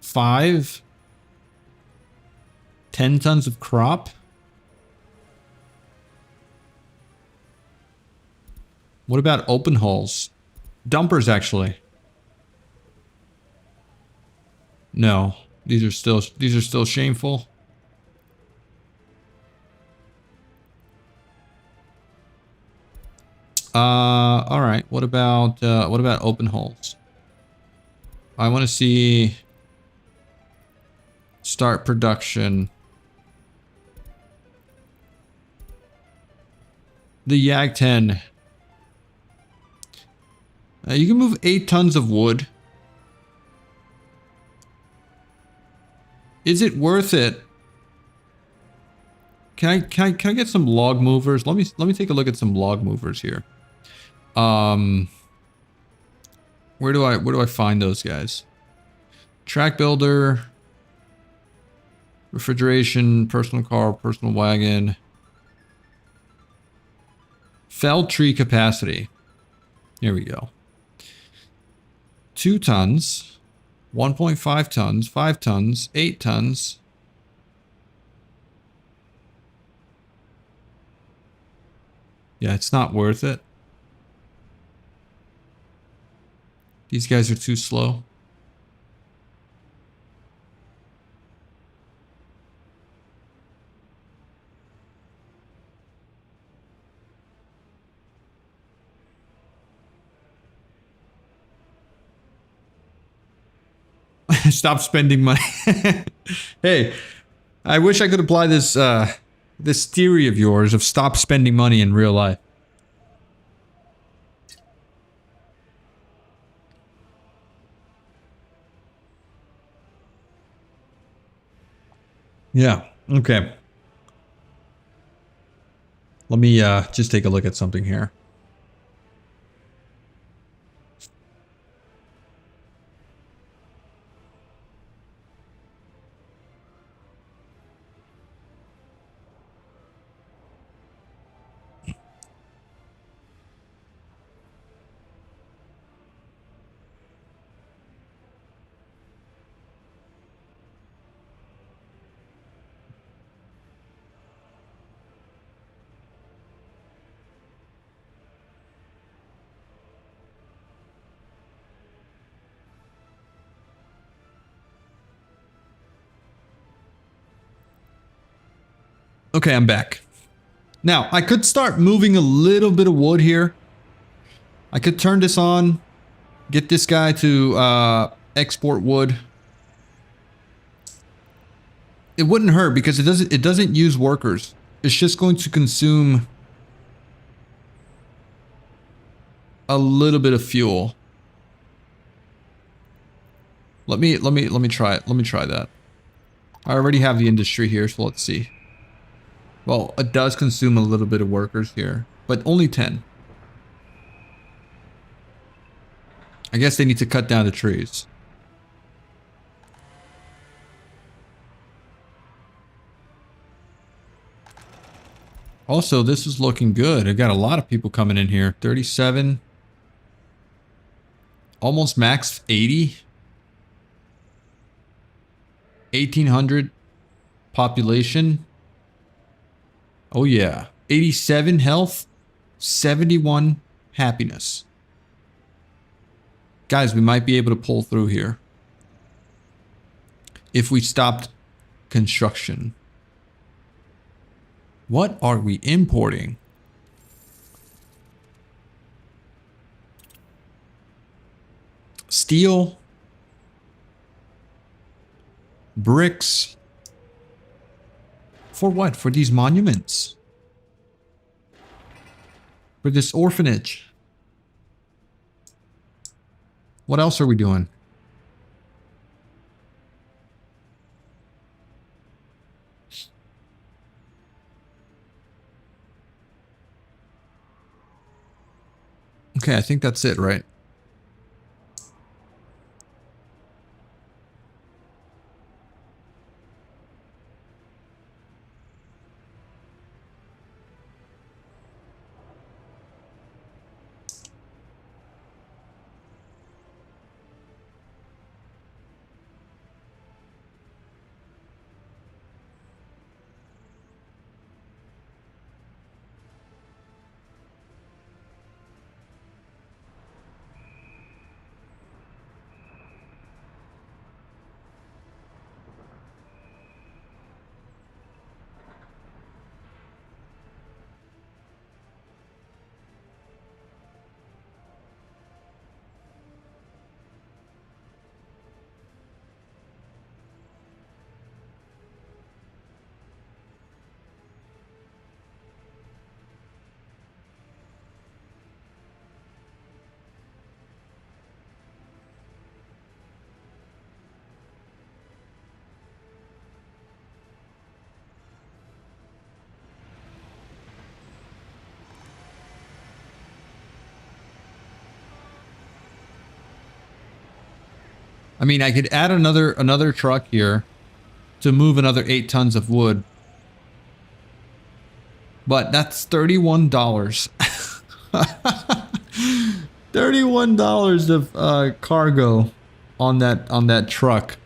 5, 10 tons of crop. What about open hulls? Dumpers, actually. No, these are still shameful. All right. What about open hulls? I want to see start production. The YAG 10. You can move 8 tons of wood. Is it worth it? Can I get some log movers? Let me take a look at some log movers here. Where do I find those guys? Track builder, refrigeration, personal car, personal wagon. Felled tree capacity. Here we go. 2 tons, 1.5 tons, 5 tons, 8 tons. Yeah, it's not worth it. These guys are too slow. Stop spending money. Hey, I wish I could apply this this theory of yours of stop spending money in real life. Yeah, okay. Let me just take a look at something here. Okay, I'm back. Now, I could start moving a little bit of wood here. I could turn this on, get this guy to export wood. It wouldn't hurt because it doesn't use workers. It's just going to consume a little bit of fuel. Let me try it. Let me try that. I already have the industry here, so let's see. Well, it does consume a little bit of workers here, but only 10. I guess they need to cut down the trees. Also, this is looking good. I got a lot of people coming in here. 37. Almost max 80. 1,800 population. Oh yeah. 87 health. 71 happiness. Guys, we might be able to pull through here. If we stopped construction. What are we importing? Steel. Bricks. For what? For these monuments. For this orphanage. What else are we doing? Okay, I think that's it, right? I mean, I could add another truck here to move another 8 tons of wood. But that's $31. $31 of cargo on that truck.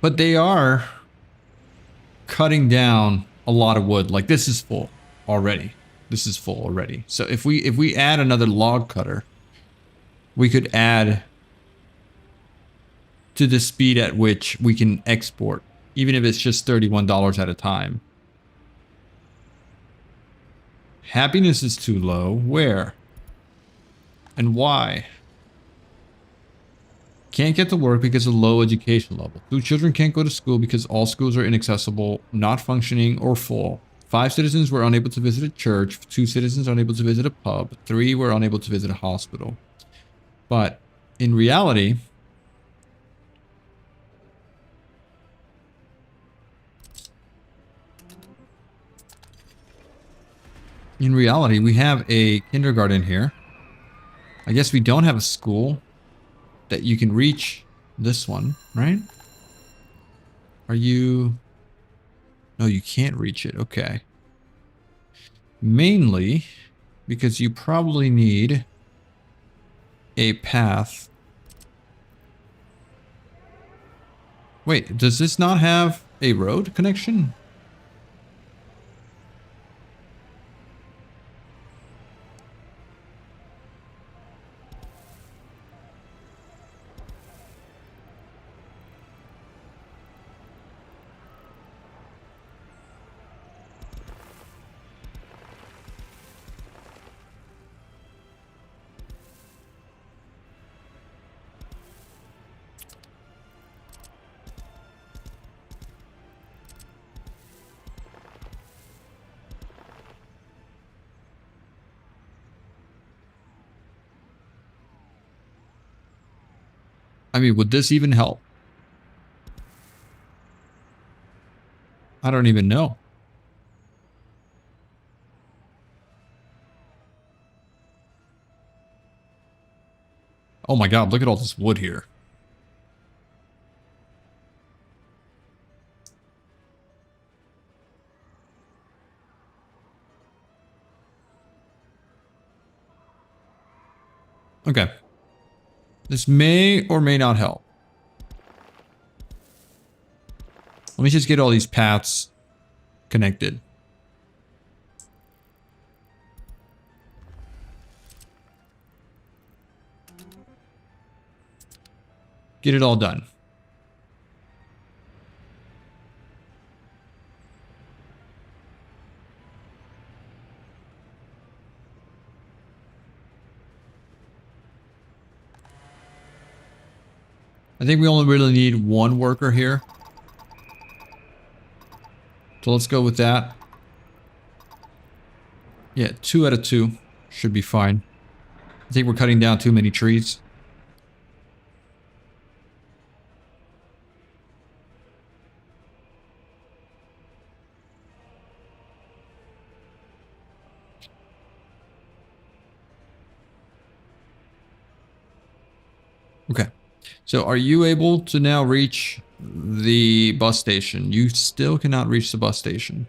But they are cutting down a lot of wood. Like this is full already. This is full already. So if we add another log cutter, we could add to the speed at which we can export, even if it's just $31 at a time. Happiness is too low. Where? And why? Can't get to work because of low education level. 2 children can't go to school because all schools are inaccessible, not functioning, or full. 5 citizens were unable to visit a church. 2 citizens unable to visit a pub. 3 were unable to visit a hospital. But in reality, we have a kindergarten here. I guess we don't have a school that you can reach. This one, right? Are you... No, you can't reach it. Okay. Mainly because you probably need a path. Wait, does this not have a road connection? I mean, would this even help? I don't even know. Oh my God, look at all this wood here. Okay. This may or may not help. Let me just get all these paths connected. Get it all done. I think we only really need one worker here. So let's go with that. Yeah, 2 out of 2 should be fine. I think we're cutting down too many trees. Okay. So are you able to now reach the bus station? You still cannot reach the bus station.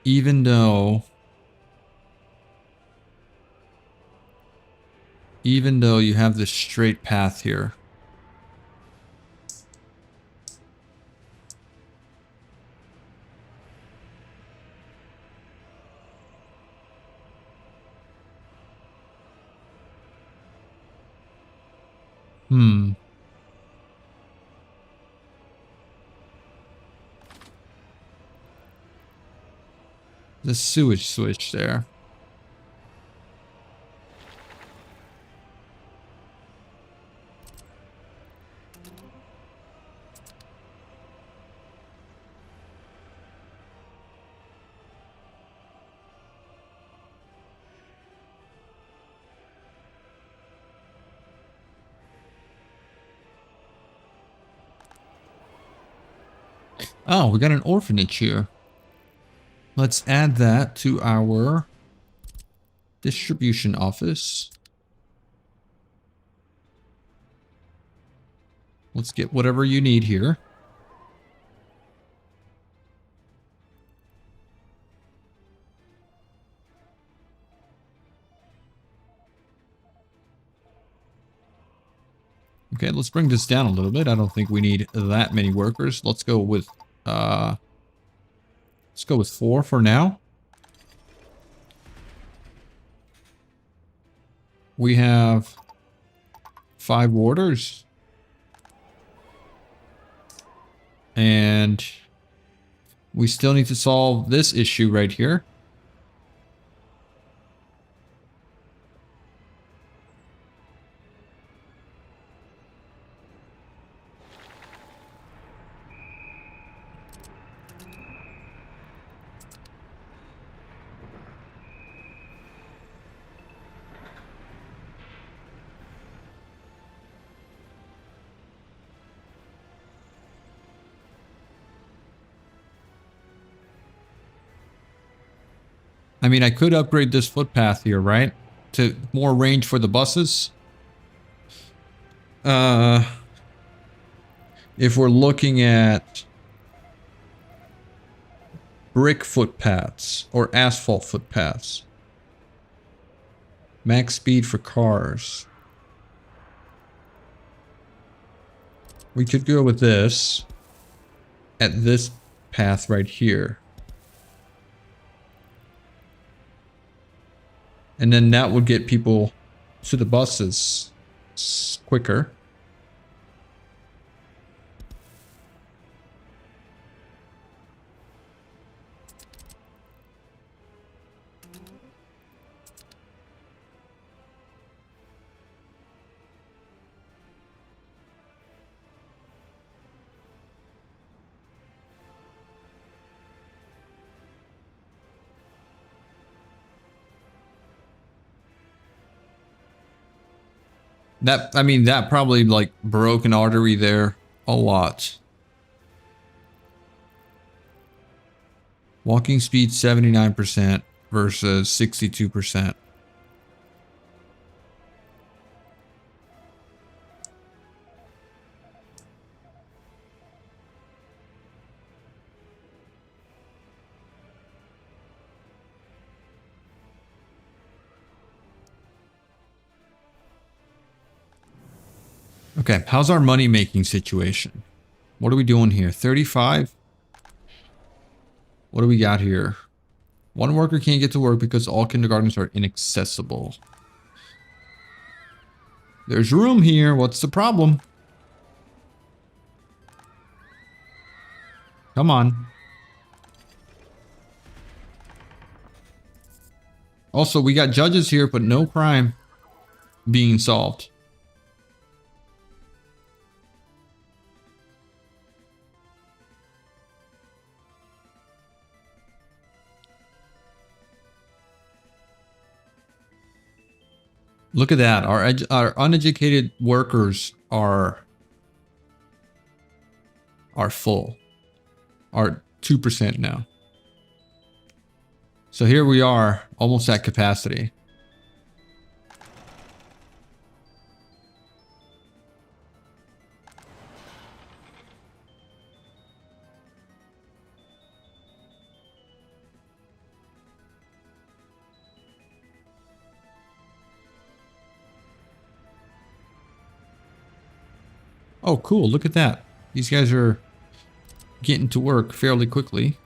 Even though you have this straight path here. The sewage switch there. Oh, we got an orphanage here. Let's add that to our distribution office. Let's get whatever you need here. Okay, let's bring this down a little bit. I don't think we need that many workers. Let's go with 4 for now. We have 5 warders. And we still need to solve this issue right here. I mean, I could upgrade this footpath here, right? To more range for the buses. If we're looking at brick footpaths or asphalt footpaths. Max speed for cars. We could go with this at this path right here. And then that would get people to the buses quicker. That, I mean, that probably like broke an artery there a lot. Walking speed 79% versus 62%. Okay, how's our money making situation? What are we doing here? 35? What do we got here? One worker can't get to work because all kindergartens are inaccessible. There's room here. What's the problem? Come on. Also, we got judges here, but no crime being solved. Look at that. Our uneducated workers are full. Are 2% now. So here we are, almost at capacity. Oh, cool. Look at that. These guys are getting to work fairly quickly.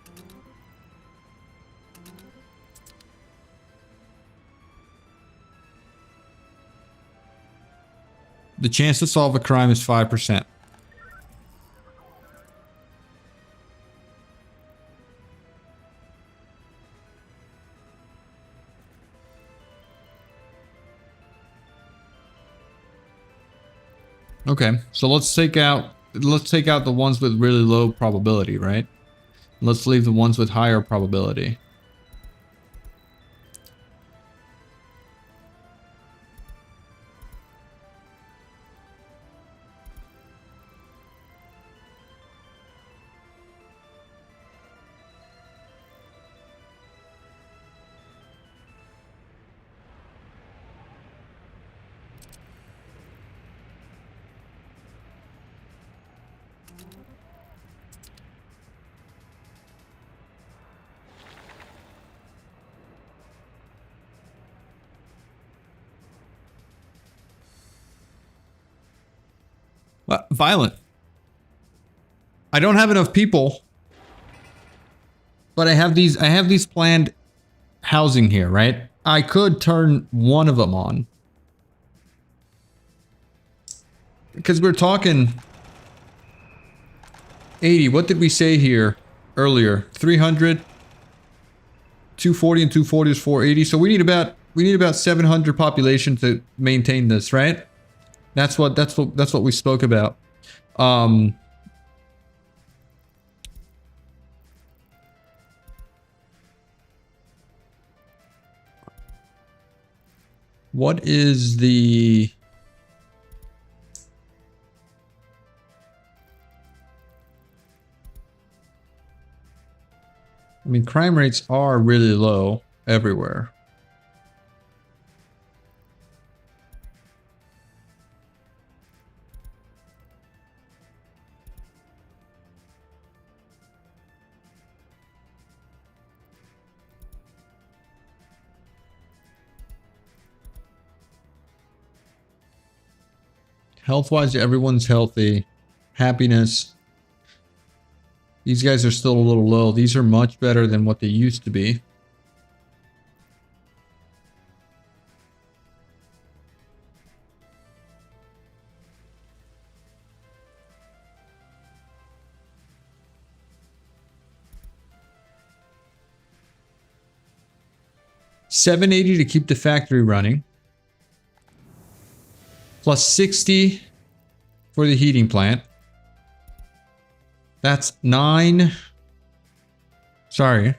The chance to solve a crime is 5%. Okay, so let's take out the ones with really low probability, right? Let's leave the ones with higher probability. Violent. I don't have enough people, but I have these planned housing here, right? I could turn one of them on. Because we're talking 80. What did we say here earlier? 300, 240 and 240 is 480. So we need about 700 population to maintain this, right? That's what we spoke about. What is the... I mean, crime rates are really low everywhere. Health-wise, everyone's healthy. Happiness. These guys are still a little low. These are much better than what they used to be. $780 to keep the factory running. Plus 60 for the heating plant. That's 9. Sorry.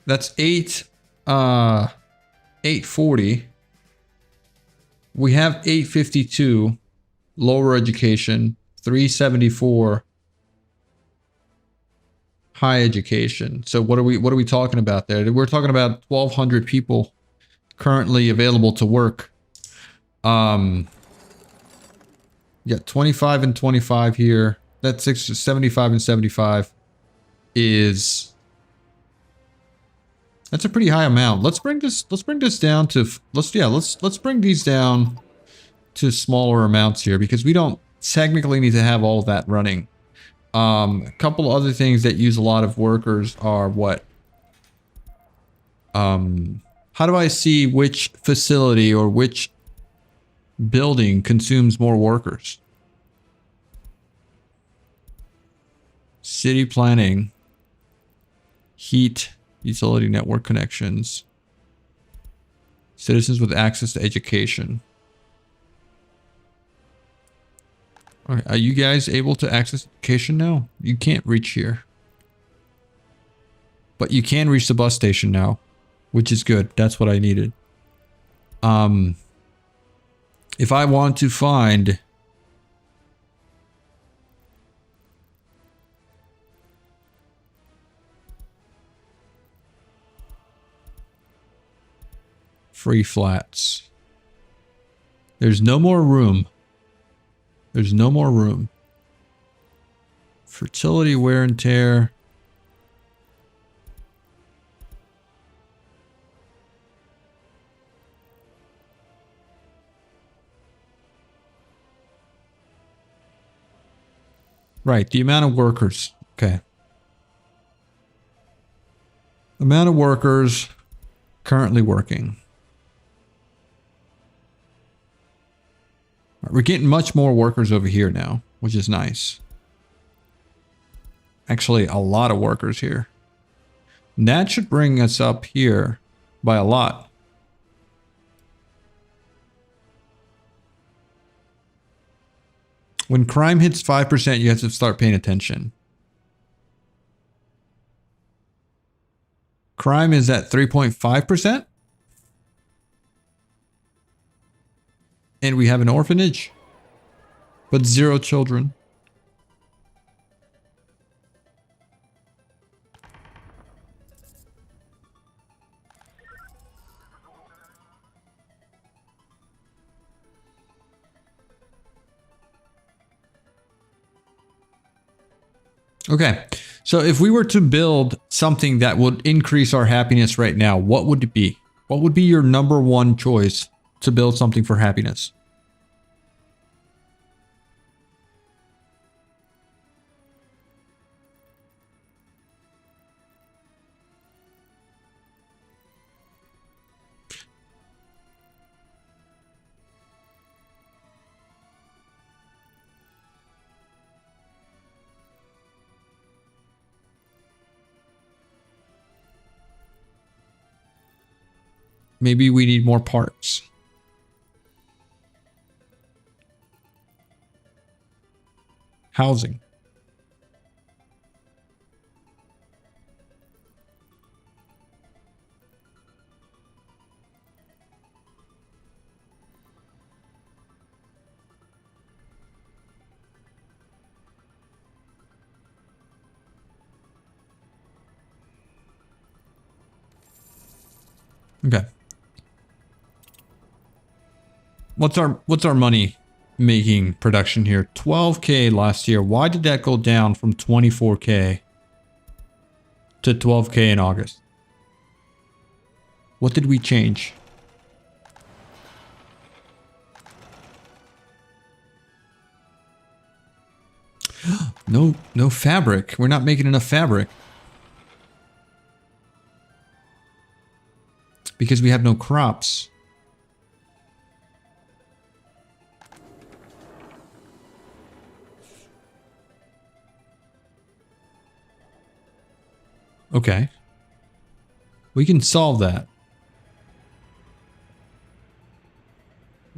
That's 8. 840. We have 852 lower education, 374 high education. So what are we talking about there? We're talking about 1,200 people currently available to work. You got 25 and 25 here. That's 75 and 75 is, that's a pretty high amount. Let's bring this down to, let's bring these down to smaller amounts here, because we don't technically need to have all of that running. A couple other things that use a lot of workers are what? How do I see which facility or which building consumes more workers? City planning, heat, utility network connections, citizens with access to education. Okay, are you guys able to access education now? You can't reach here. But you can reach the bus station now, which is good. That's what I needed. If I want to find free flats, there's no more room. There's no more room. Fertility, wear and tear. Right, the amount of workers. Okay. Amount of workers currently working. We're getting much more workers over here now, which is nice. Actually, a lot of workers here. That should bring us up here by a lot. When crime hits 5%, you have to start paying attention. Crime is at 3.5%. And we have an orphanage, but 0 children. Okay, so if we were to build something that would increase our happiness right now, what would it be? What would be your number one choice to build something for happiness? Maybe we need more parts. Housing. Okay. What's our money making production here? 12K last year. Why did that go down from 24K to 12K in August? What did we change? No fabric. We're not making enough fabric. Because we have no crops. Okay. We can solve that.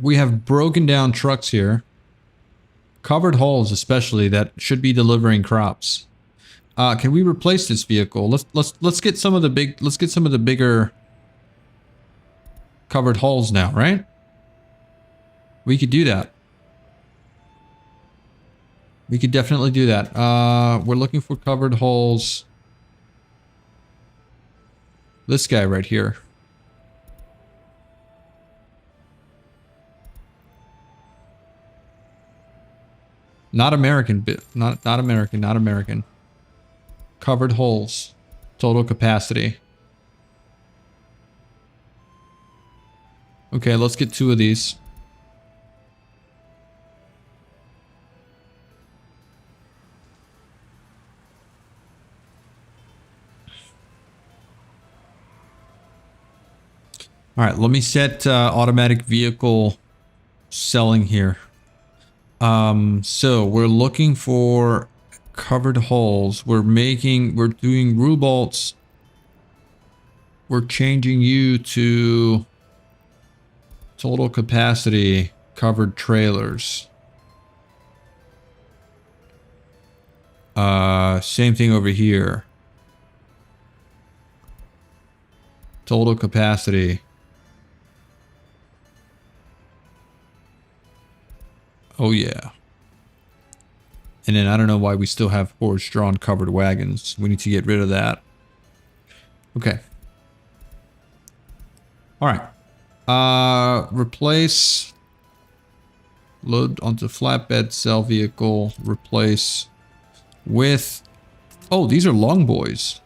We have broken down trucks here. Covered hulls especially that should be delivering crops. Can we replace this vehicle? Let's get some of the bigger covered hulls now, right? We could do that. We could definitely do that. We're looking for covered holes. This guy right here. Not American, not American, not American. Covered holes. Total capacity. Okay, let's get 2 of these. All right, let me set automatic vehicle selling here. So we're looking for covered holes. We're doing rule bolts. We're changing you to total capacity covered trailers. Same thing over here. Total capacity. Oh yeah. And then I don't know why we still have horse-drawn covered wagons. We need to get rid of that. Okay. All right. Replace. Load onto flatbed, sell vehicle, replace with. Oh, these are long boys.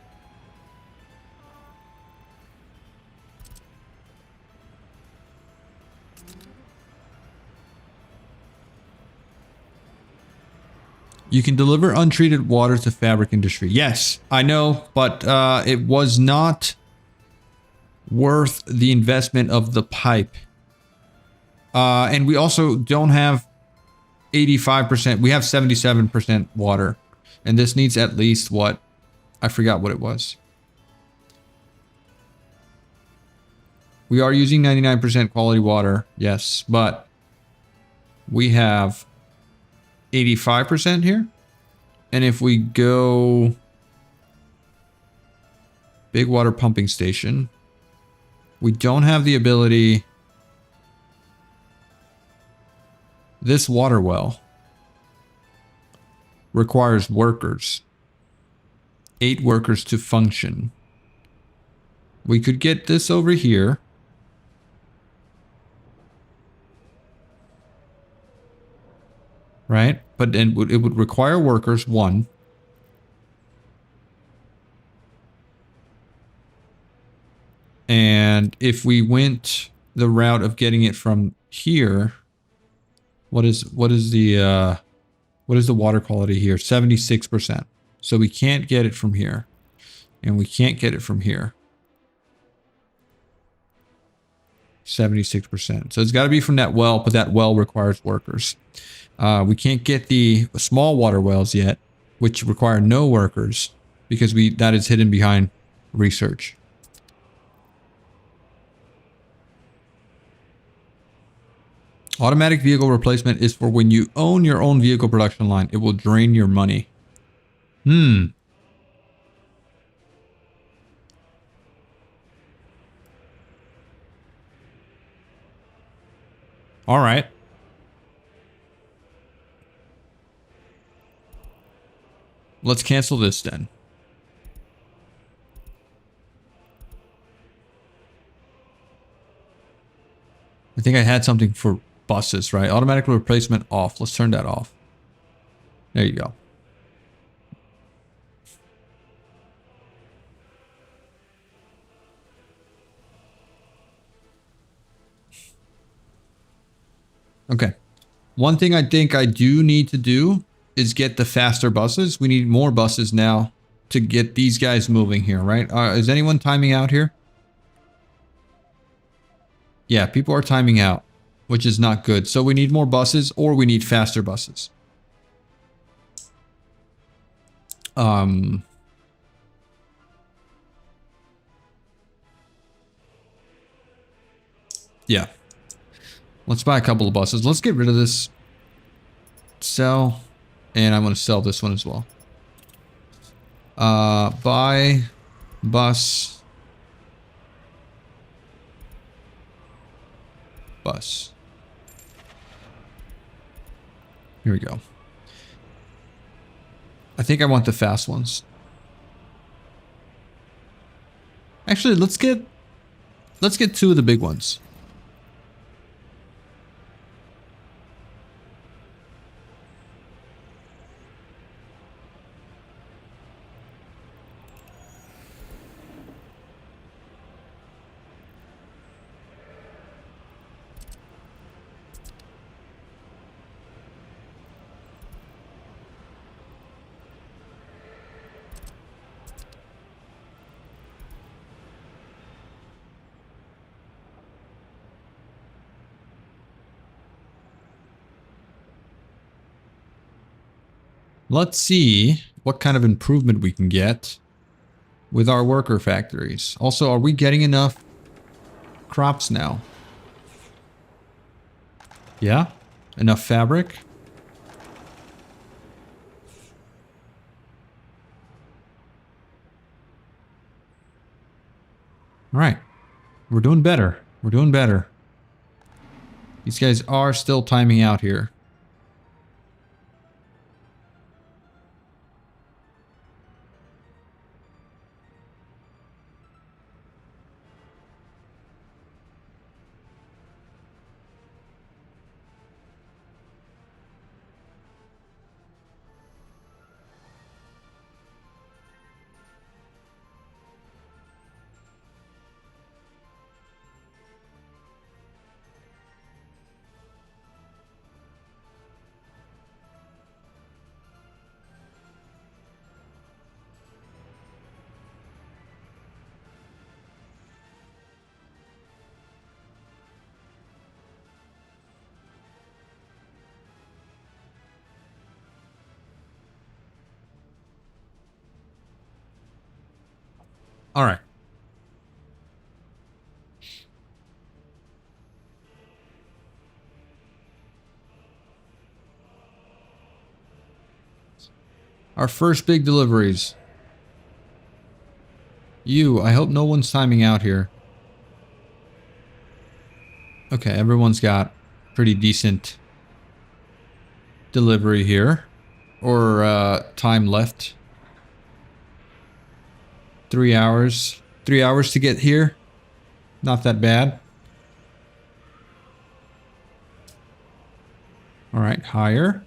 You can deliver untreated water to fabric industry. Yes, I know, but it was not worth the investment of the pipe. And we also don't have 85%. We have 77% water. And this needs at least what? I forgot what it was. We are using 99% quality water. Yes, but we have 85% here. And if we go big water pumping station, we don't have the ability. This water well requires workers. 8 workers to function. We could get this over here. Right? But then it would require workers, 1. And if we went the route of getting it from here, what is the water quality here? 76%. So we can't get it from here. And we can't get it from here. 76%. So it's got to be from that well, but that well requires workers. We can't get the small water wells yet, which require no workers because that is hidden behind research. Automatic vehicle replacement is for when you own your own vehicle production line. It will drain your money. All right. Let's cancel this then. I think I had something for buses, right? Automatic replacement off. Let's turn that off. There you go. Okay. One thing I think I do need to do is get the faster buses. We need more buses now to get these guys moving here, right? Is anyone timing out here? Yeah, people are timing out, which is not good. So we need more buses or we need faster buses. Yeah. Let's buy a couple of buses. Let's get rid of this. Sell. And I'm going to sell this one as well. Buy bus. Bus. Here we go. I think I want the fast ones. Actually, let's get two of the big ones. Let's see what kind of improvement we can get with our worker factories. Also, are we getting enough crops now? Yeah? Enough fabric? All right. We're doing better. We're doing better. These guys are still timing out here. All right. Our first big deliveries. I hope no one's timing out here. Okay, everyone's got pretty decent delivery here. Or time left. 3 hours. 3 hours to get here. Not that bad. All right, higher.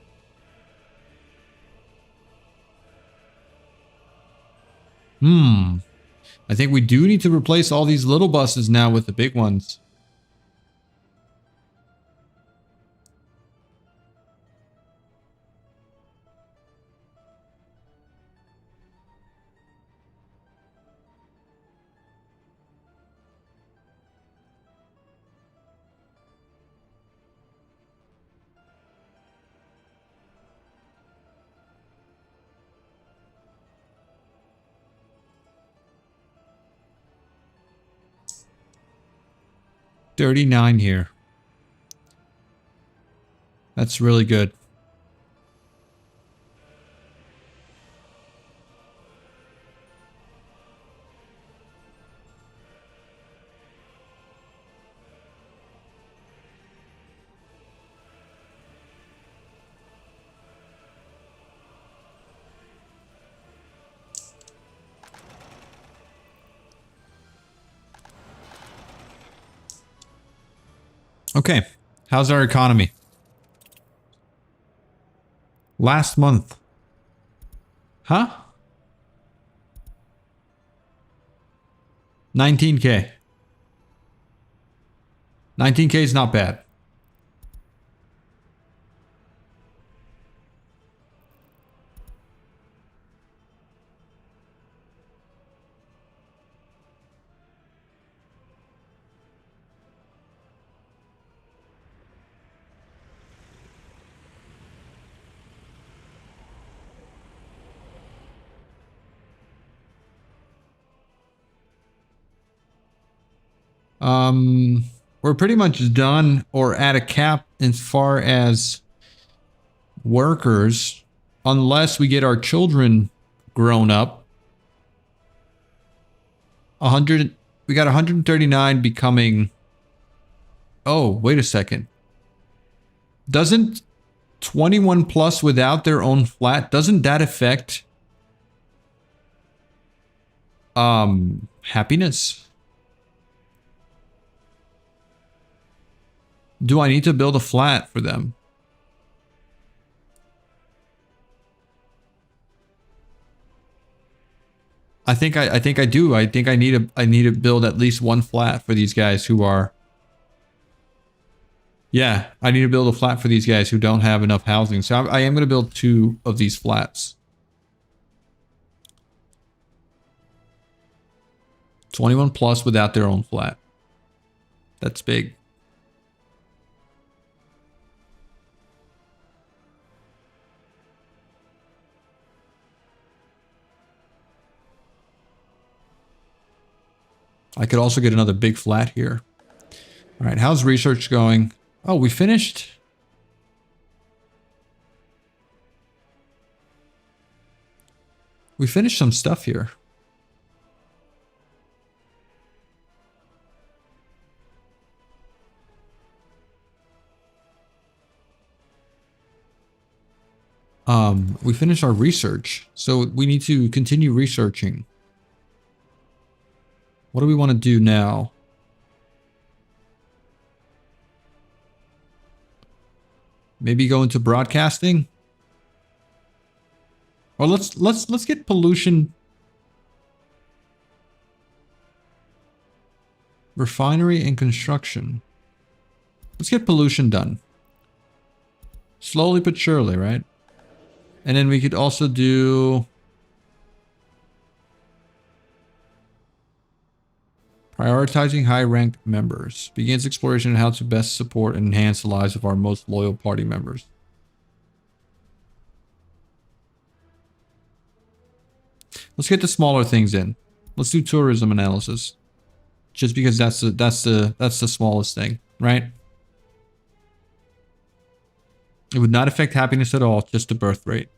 I think we do need to replace all these little buses now with the big ones. $39 here. That's really good. Okay, how's our economy? Last month. Huh? 19K. 19K is not bad. We're pretty much done or at a cap as far as workers, unless we get our children grown up. 100, we got 139 becoming. Oh, wait a second. Doesn't 21 plus without their own flat. Doesn't that affect happiness? Do I need to build a flat for them? I think I do. I think I need to build at least one flat for these guys who are. Yeah, I need to build a flat for these guys who don't have enough housing. So I am going to build 2 of these flats. 21 plus without their own flat. That's big. I could also get another big flat here. All right, how's research going? Oh, we finished. We finished some stuff here. We finished our research, so we need to continue researching. What do we want to do now? Maybe go into broadcasting? Or let's get pollution. Refinery and construction. Let's get pollution done. Slowly but surely, right? And then we could also do prioritizing high-ranked members. Begins exploration on how to best support and enhance the lives of our most loyal party members. Let's get the smaller things in. Let's do tourism analysis. Just because that's the smallest thing, right? It would not affect happiness at all, just the birth rate.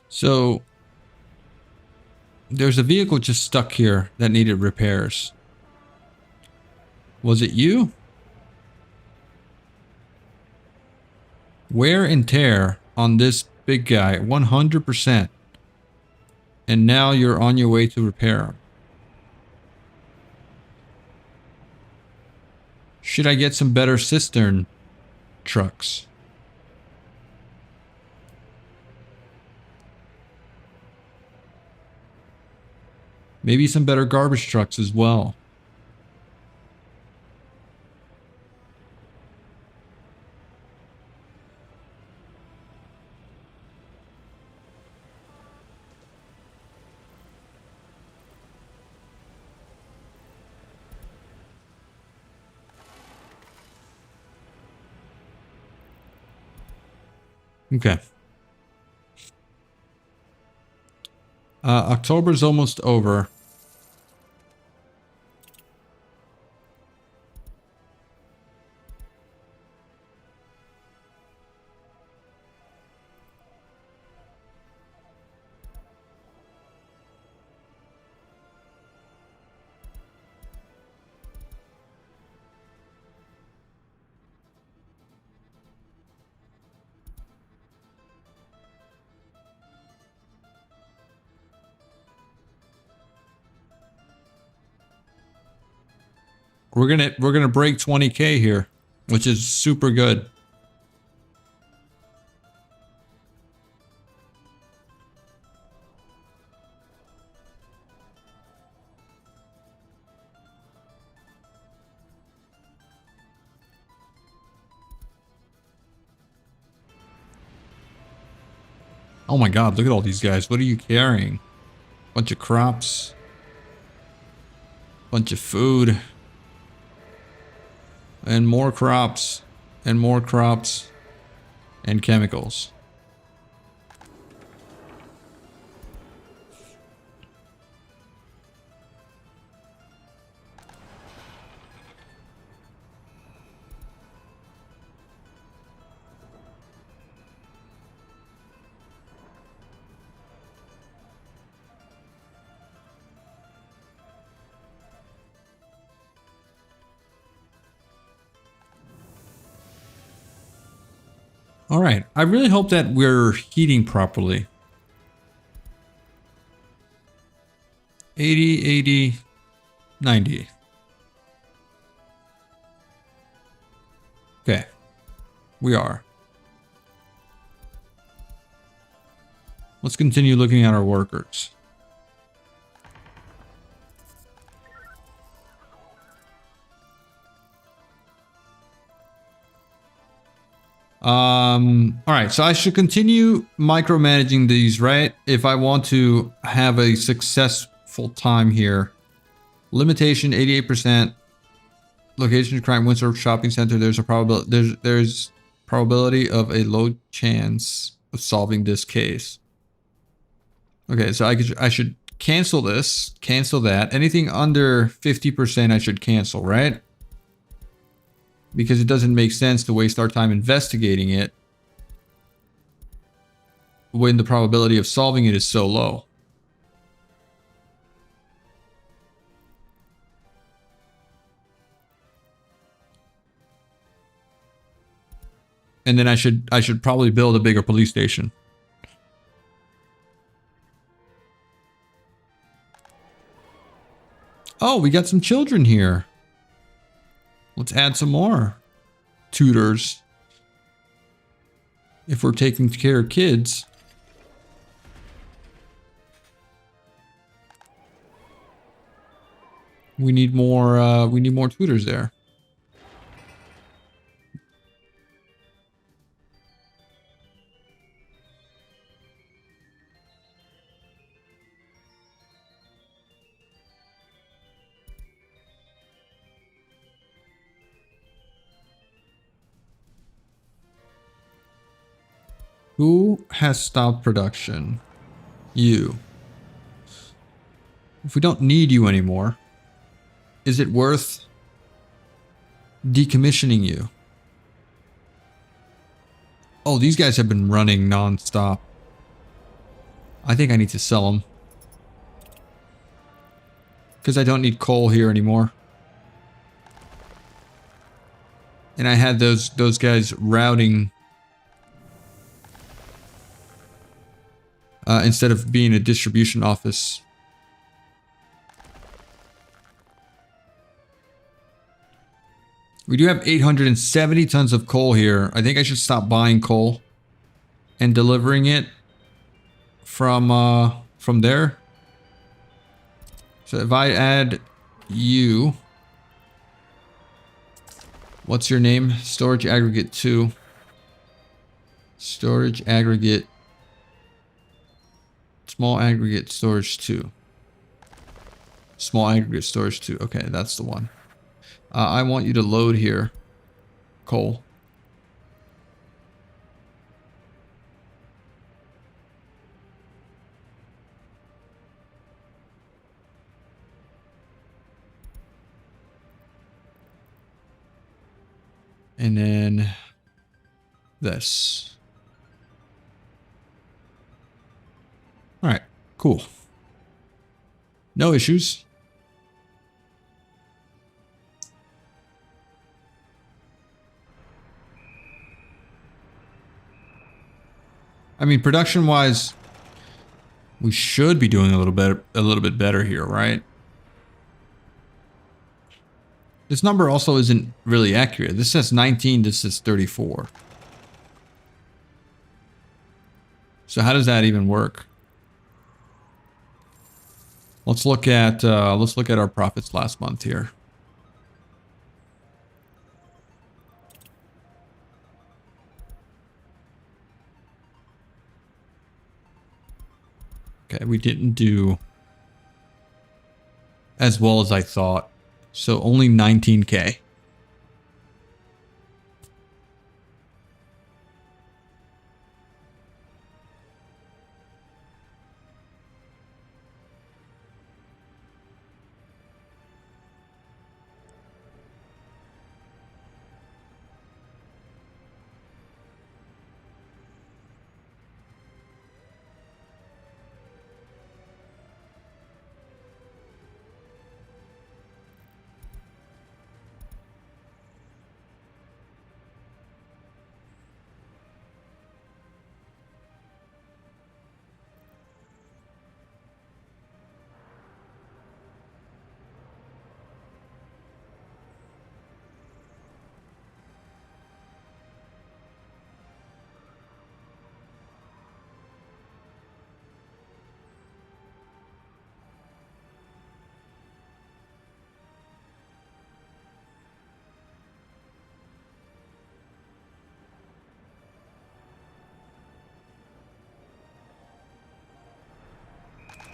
So there's a vehicle just stuck here that needed repairs. Was it you? Wear and tear on this big guy, 100%. And now you're on your way to repair him. Should I get some better cistern trucks? Maybe some better garbage trucks as well. Okay. October's almost over. We're gonna break 20K here, which is super good. Oh my god, look at all these guys. What are you carrying? Bunch of crops. Bunch of food. And more crops. And more crops. And chemicals. All right. I really hope that we're heating properly. 80, 80, 90. Okay. We are. Let's continue looking at our workers. All right, so I should continue micromanaging these, right? If I want to have a successful time here. Limitation 88%. Location crime, Windsor Shopping Center. There's a probability. There's probability of a low chance of solving this case. Okay, so I should cancel this, cancel that. Anything under 50% I should cancel, right? Because it doesn't make sense to waste our time investigating it when the probability of solving it is so low. And then I should probably build a bigger police station. Oh, we got some children here. Let's add some more tutors. If we're taking care of kids. We need more tutors there. Who has stopped production? You. If we don't need you anymore, is it worth decommissioning you? Oh, these guys have been running non-stop. I think I need to sell them. Because I don't need coal here anymore. And I had those guys routing instead of being a distribution office. We do have 870 tons of coal here. I think I should stop buying coal and delivering it from there. So if I add you, what's your name? Storage aggregate 2. Storage aggregate. Small aggregate storage 2. Small aggregate storage 2. Okay, that's the one. I want you to load here. Coal. And then this. All right, cool. No issues. I mean, production-wise, we should be doing a little bit better here, right? This number also isn't really accurate. This says 19, this is 34. So how does that even work? Let's look at our profits last month here. Okay, we didn't do as well as I thought. So only 19K.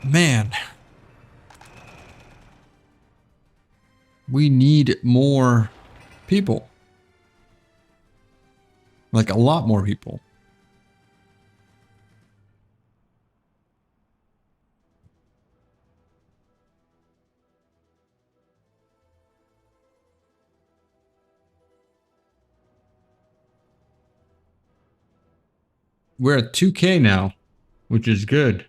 Man, we need more people. Like a lot more people. We're at 2K now, which is good.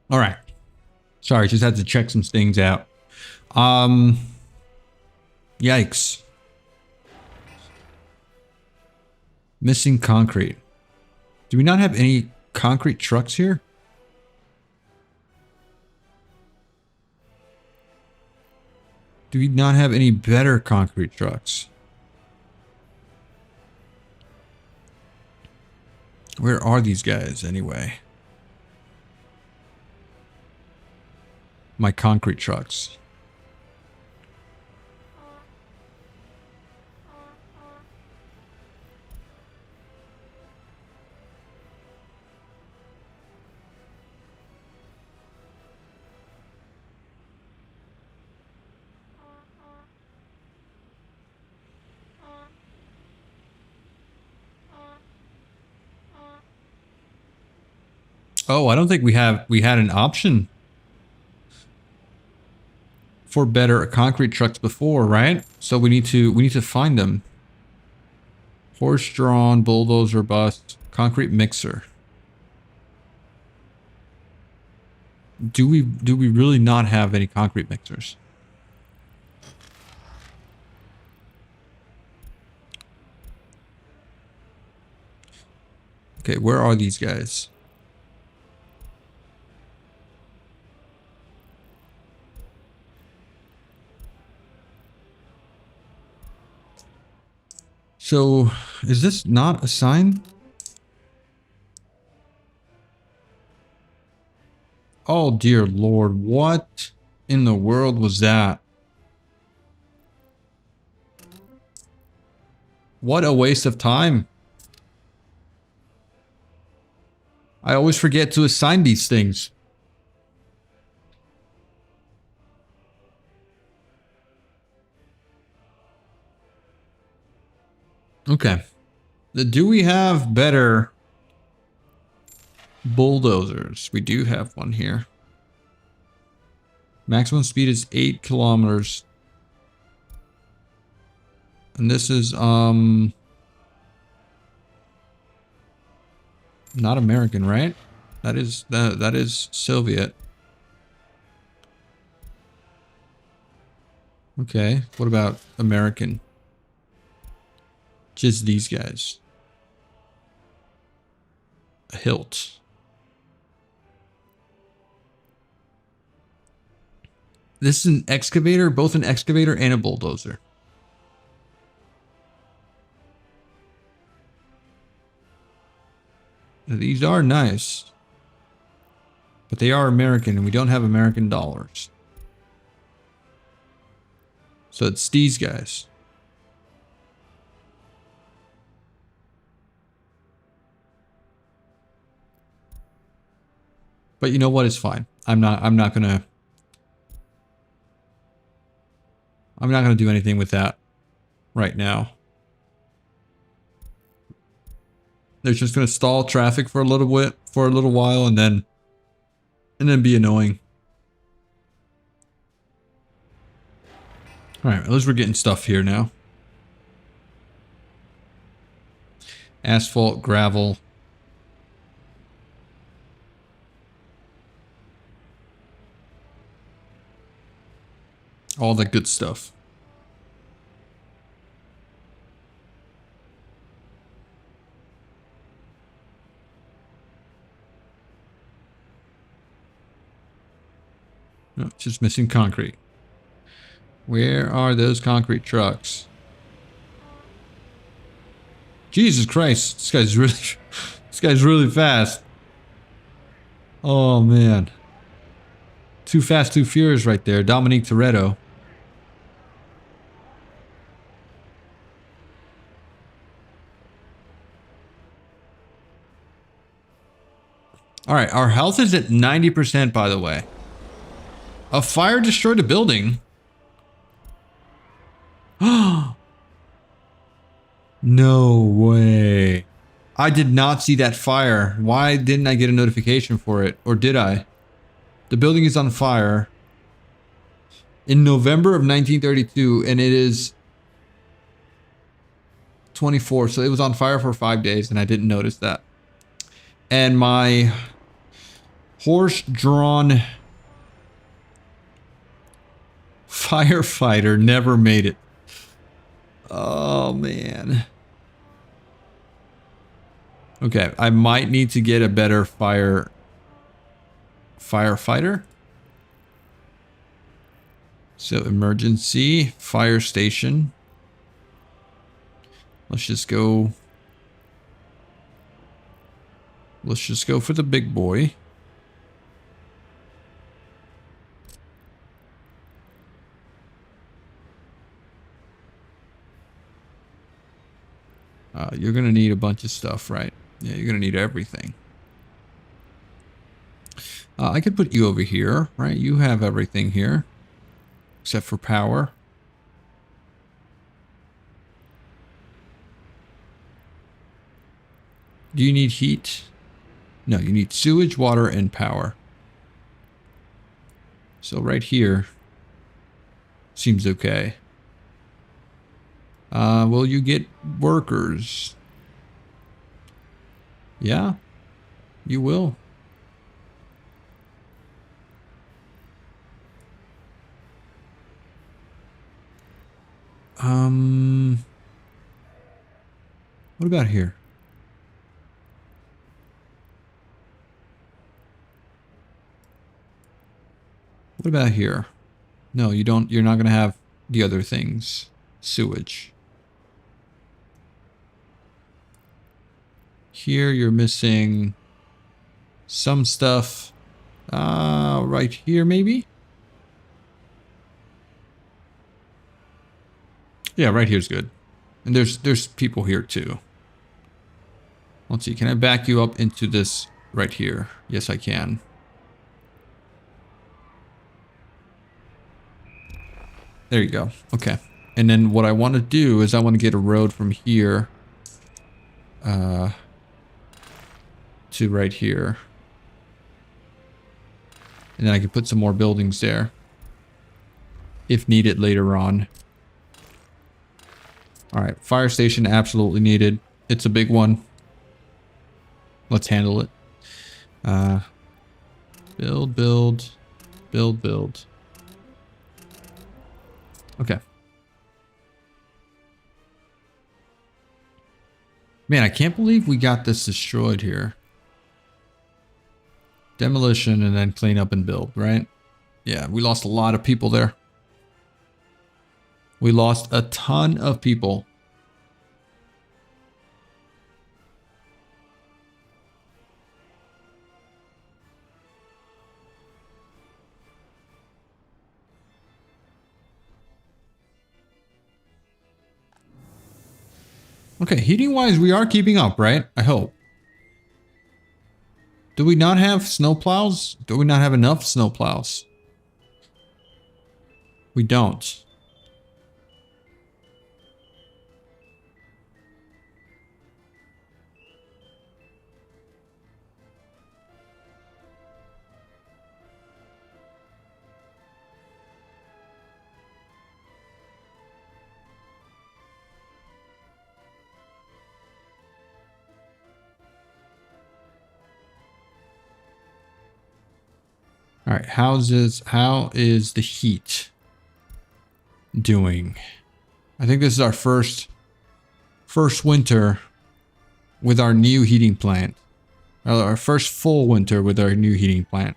All right. Sorry, just had to check some things out. Yikes. Missing concrete. Do we not have any concrete trucks here? Do we not have any better concrete trucks? Where are these guys anyway? My concrete trucks. Oh, I don't think we had an option for better concrete trucks before, right? So we need to find them. Horse-drawn, bulldozer bust, concrete mixer. Do we really not have any concrete mixers? Okay, where are these guys? So, is this not a sign? Oh dear Lord, what in the world was that? What a waste of time. I always forget to assign these things. Okay. Do we have better bulldozers? We do have one here. Maximum speed is 8 kilometers. And this is, Not American, right? That is Soviet. Okay, what about American? Just these guys. A hilt. This is an excavator, both an excavator and a bulldozer. These are nice. But they are American and we don't have American dollars. So it's these guys. But you know what? It's fine. I'm not gonna do anything with that right now. They're just gonna stall traffic for a little bit, for a little while, and then be annoying. All right, at least we're getting stuff here now. Asphalt, gravel. All that good stuff. No, just missing concrete. Where are those concrete trucks? Jesus Christ, this guy's really fast. Oh man. Too fast, too furious right there. Dominique Toretto. All right, our health is at 90%, by the way. A fire destroyed a building. No way. I did not see that fire. Why didn't I get a notification for it? Or did I? The building is on fire in November of 1932, and it is 24. So it was on fire for 5 days, and I didn't notice that. And my horse-drawn firefighter never made it. Oh, man. Okay, I might need to get a better firefighter. So emergency, fire station. Let's just go for the big boy. You're gonna need a bunch of stuff, right? Yeah, you're gonna need everything. I could put you over here, right? You have everything here. Except for power. Do you need heat? No, you need sewage, water, and power. So right here seems okay. Will you get workers? Yeah, you will. What about here? What about here? No, you don't. You're not going to have the other things. Sewage. Here you're missing some stuff. Right here maybe? Yeah, right here's good. And there's people here too. Let's see, can I back you up into this right here? Yes, I can. There you go. Okay. And then what I want to do is I want to get a road from here to right here. And then I can put some more buildings there if needed later on. All right, fire station absolutely needed. It's a big one. Let's handle it. Build, build, build, build. Okay. Man, I can't believe we got this destroyed here. Demolition and then clean up and build, right? Yeah, we lost a lot of people there. We lost a ton of people. Okay, heating wise, we are keeping up, right? I hope. Do we not have snowplows? Do we not have enough snowplows? We don't. All right, how is the heat doing? I think this is our first winter with our new heating plant. Our first full winter with our new heating plant.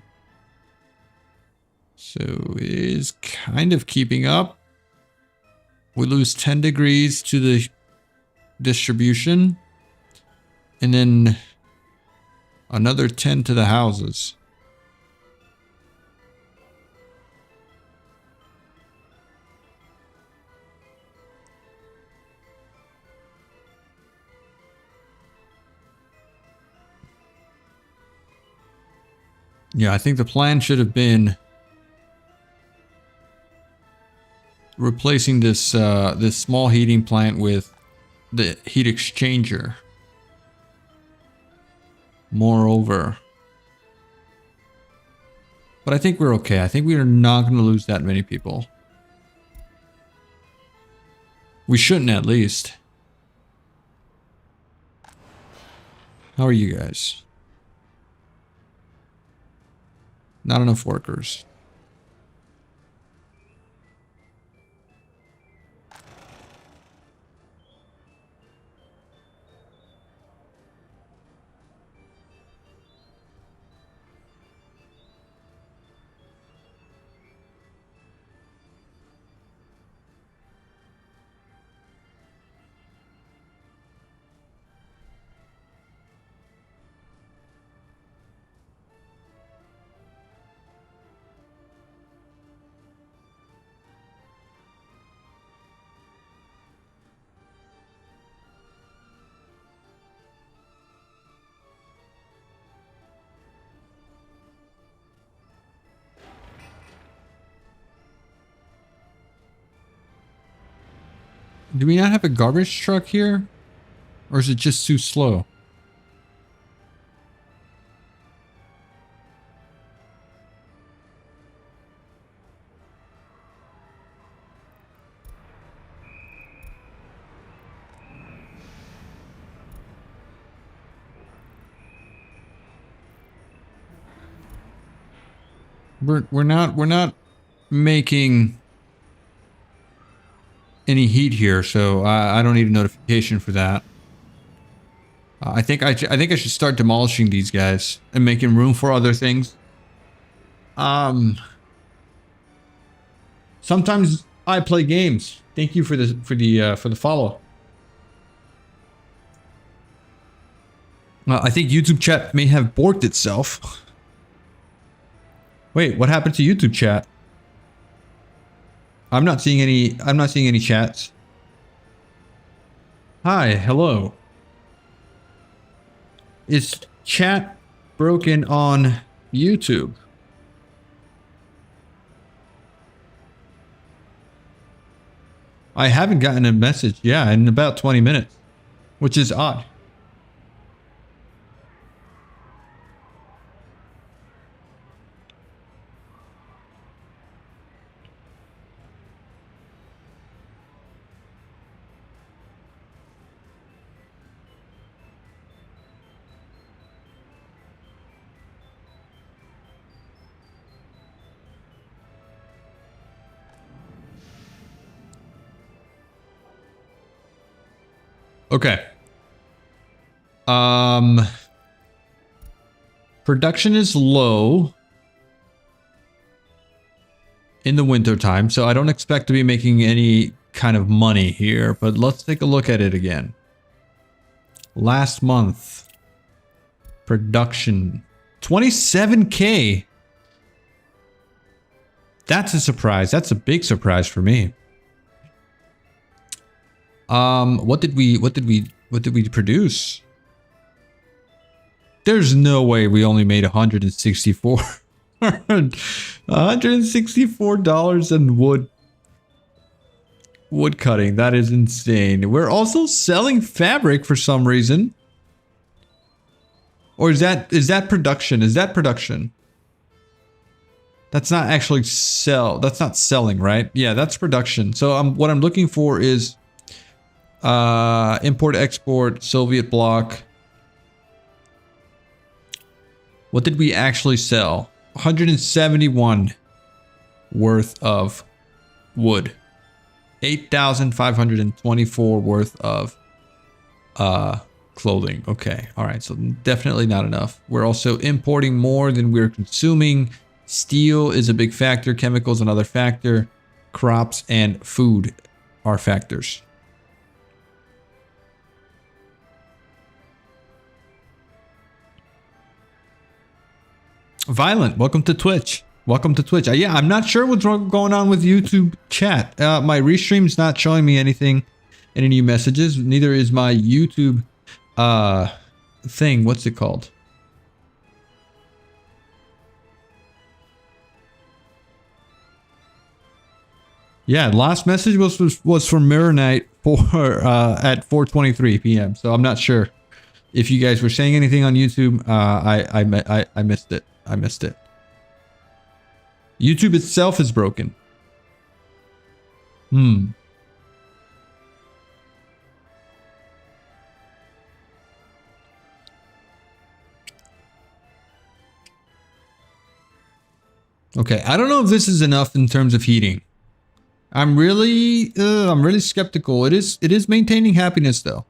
So it is kind of keeping up. We lose 10 degrees to the distribution and then another 10 to the houses. Yeah, I think the plan should have been replacing this this small heating plant with the heat exchanger. Moreover, but I think we're okay. I think we are not going to lose that many people. We shouldn't, at least. How are you guys? Not enough workers. Do we not have a garbage truck here? Or is it just too slow? We're not making any heat here, so I don't need a notification for that. I think I should start demolishing these guys and making room for other things. Sometimes I play games. Thank you for the follow. I think YouTube chat may have borked itself. Wait, what happened to YouTube chat? I'm not seeing any chats. Hi, hello. Is chat broken on YouTube? I haven't gotten a message, yeah, in about 20 minutes, which is odd. Okay. Production is low in the winter time, so I don't expect to be making any kind of money here, but let's take a look at it again. Last month, production 27K. That's a surprise. That's a big surprise for me. What did we produce? There's no way we only made 164 $164 in wood cutting. That is insane. We're also selling fabric for some reason. Or is that production? Is that production? That's not actually that's not selling, right? Yeah, that's production. So what I'm looking for is import export Soviet bloc. What did we actually sell? 171 worth of wood. 8,524 worth of clothing. Okay. All right. So definitely not enough. We're also importing more than we're consuming. Steel is a big factor. Chemicals another factor. Crops and food are factors. Violent, welcome to Twitch. Welcome to Twitch. Yeah, I'm not sure what's going on with YouTube chat. My restream's not showing me anything, any new messages. Neither is my YouTube thing. What's it called? Yeah, last message was from Mirror Night at 4:23 p.m. So I'm not sure if you guys were saying anything on YouTube. I missed it. I missed it. YouTube itself is broken. Okay, I don't know if this is enough in terms of heating. I'm really skeptical. It is maintaining happiness though.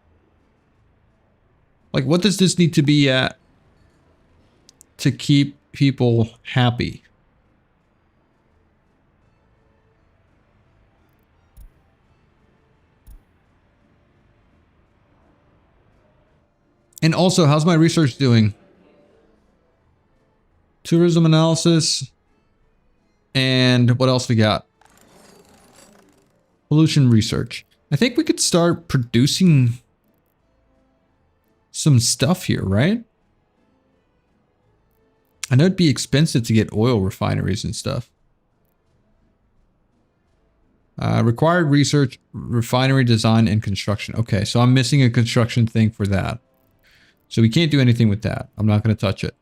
Like, what does this need to be at to keep people happy? And also, how's my research doing? Tourism analysis. And what else we got? Pollution research. I think we could start producing some stuff here, right? I know it'd be expensive to get oil refineries and stuff. Required research, refinery design, and construction. Okay, so I'm missing a construction thing for that. So we can't do anything with that. I'm not going to touch it.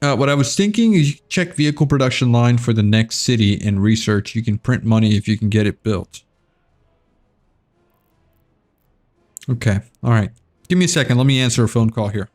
What I was thinking is you check vehicle production line for the next city and research. You can print money if you can get it built. Okay, all right. Give me a second. Let me answer a phone call here.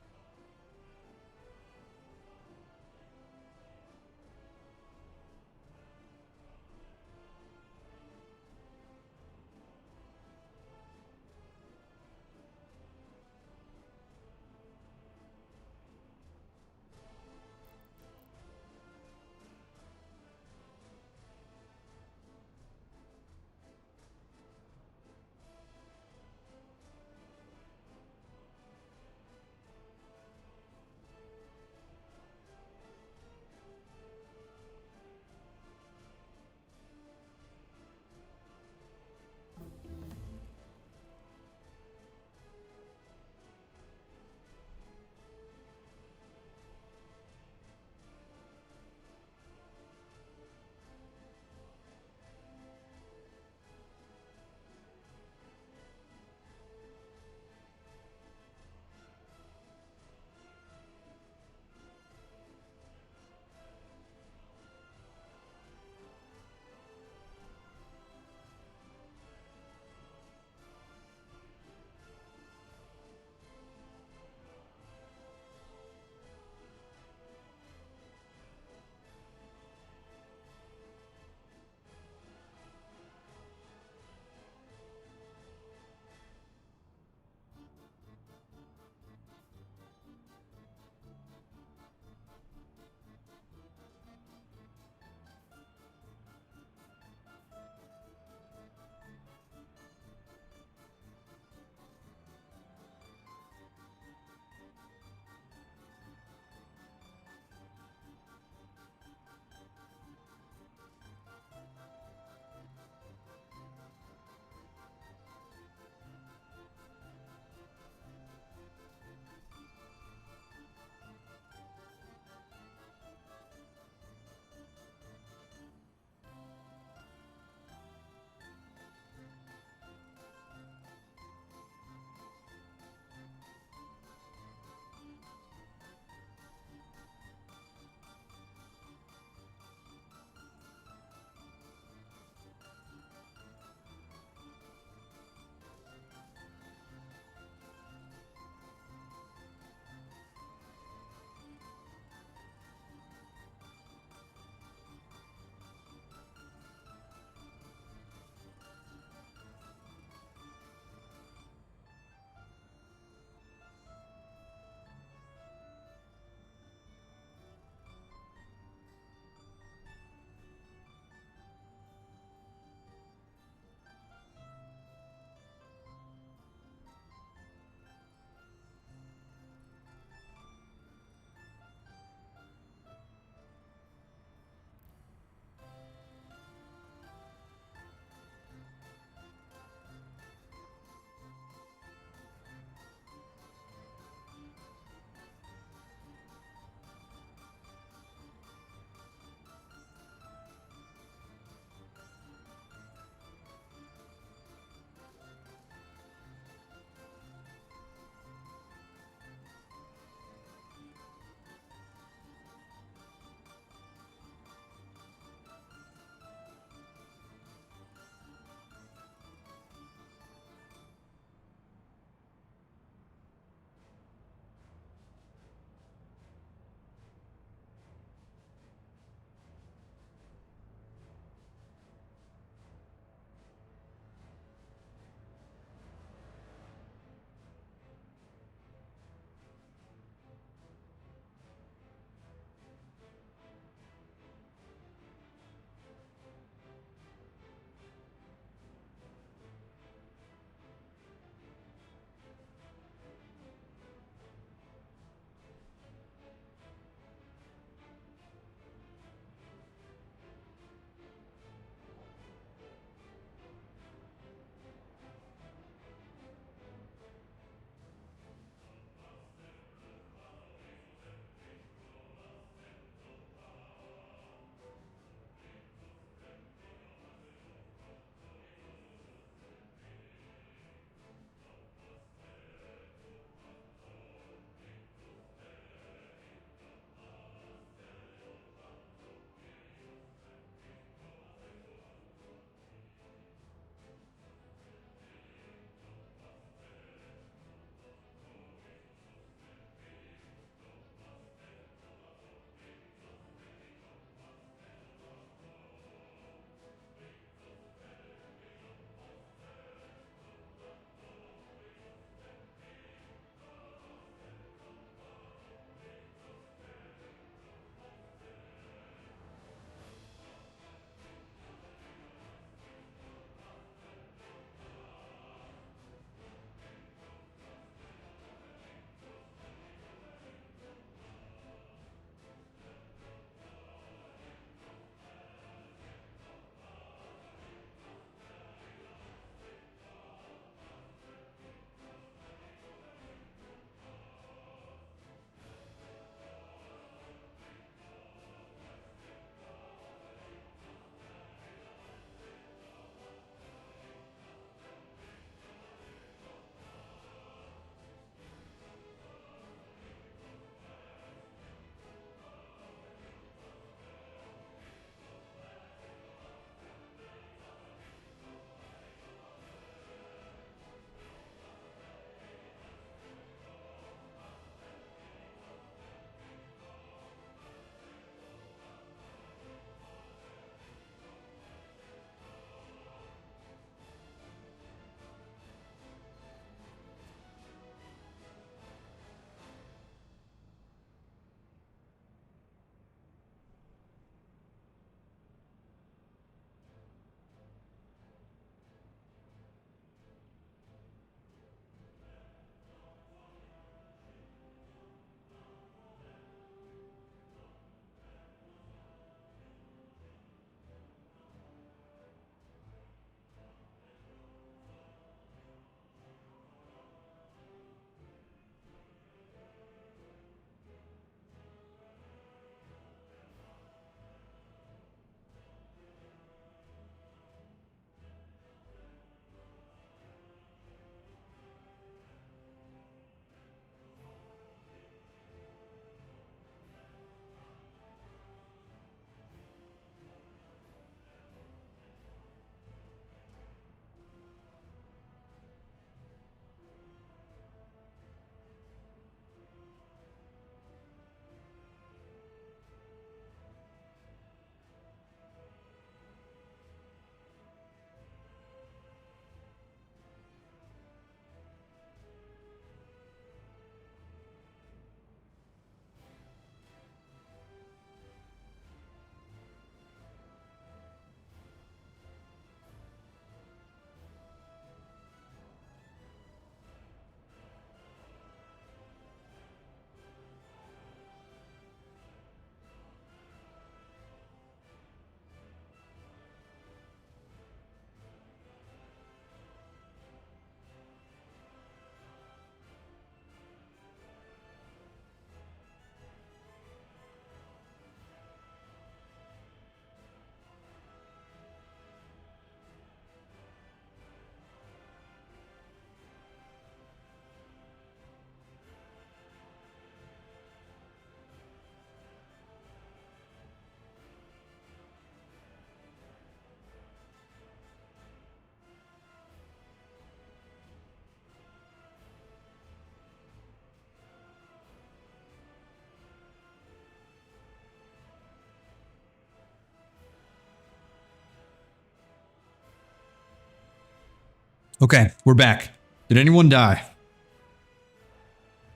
Okay, we're back. Did anyone die?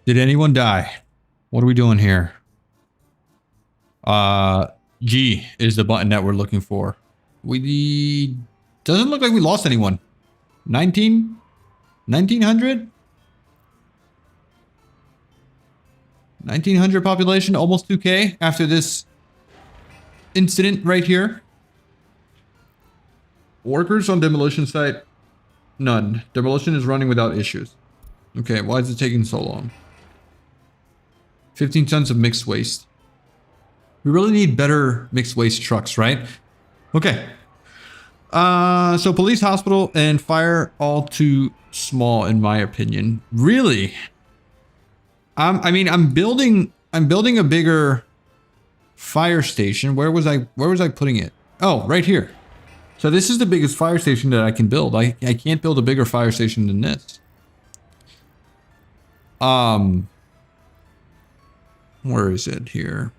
Did anyone die? What are we doing here? G is the button that we're looking for. We doesn't look like we lost anyone. 1900? 1900 population, almost 2K after this incident right here. Workers on demolition site, none. Demolition is running without issues. Okay, why is it taking so long? 15 tons of mixed waste. We really need better mixed waste trucks, right? Okay. So police, hospital, and fire all too small in my opinion. Really? I mean, I'm building a bigger fire station. Where was I putting it? Oh, right here. So this is the biggest fire station that I can build. I can't build a bigger fire station than this. Where is it here?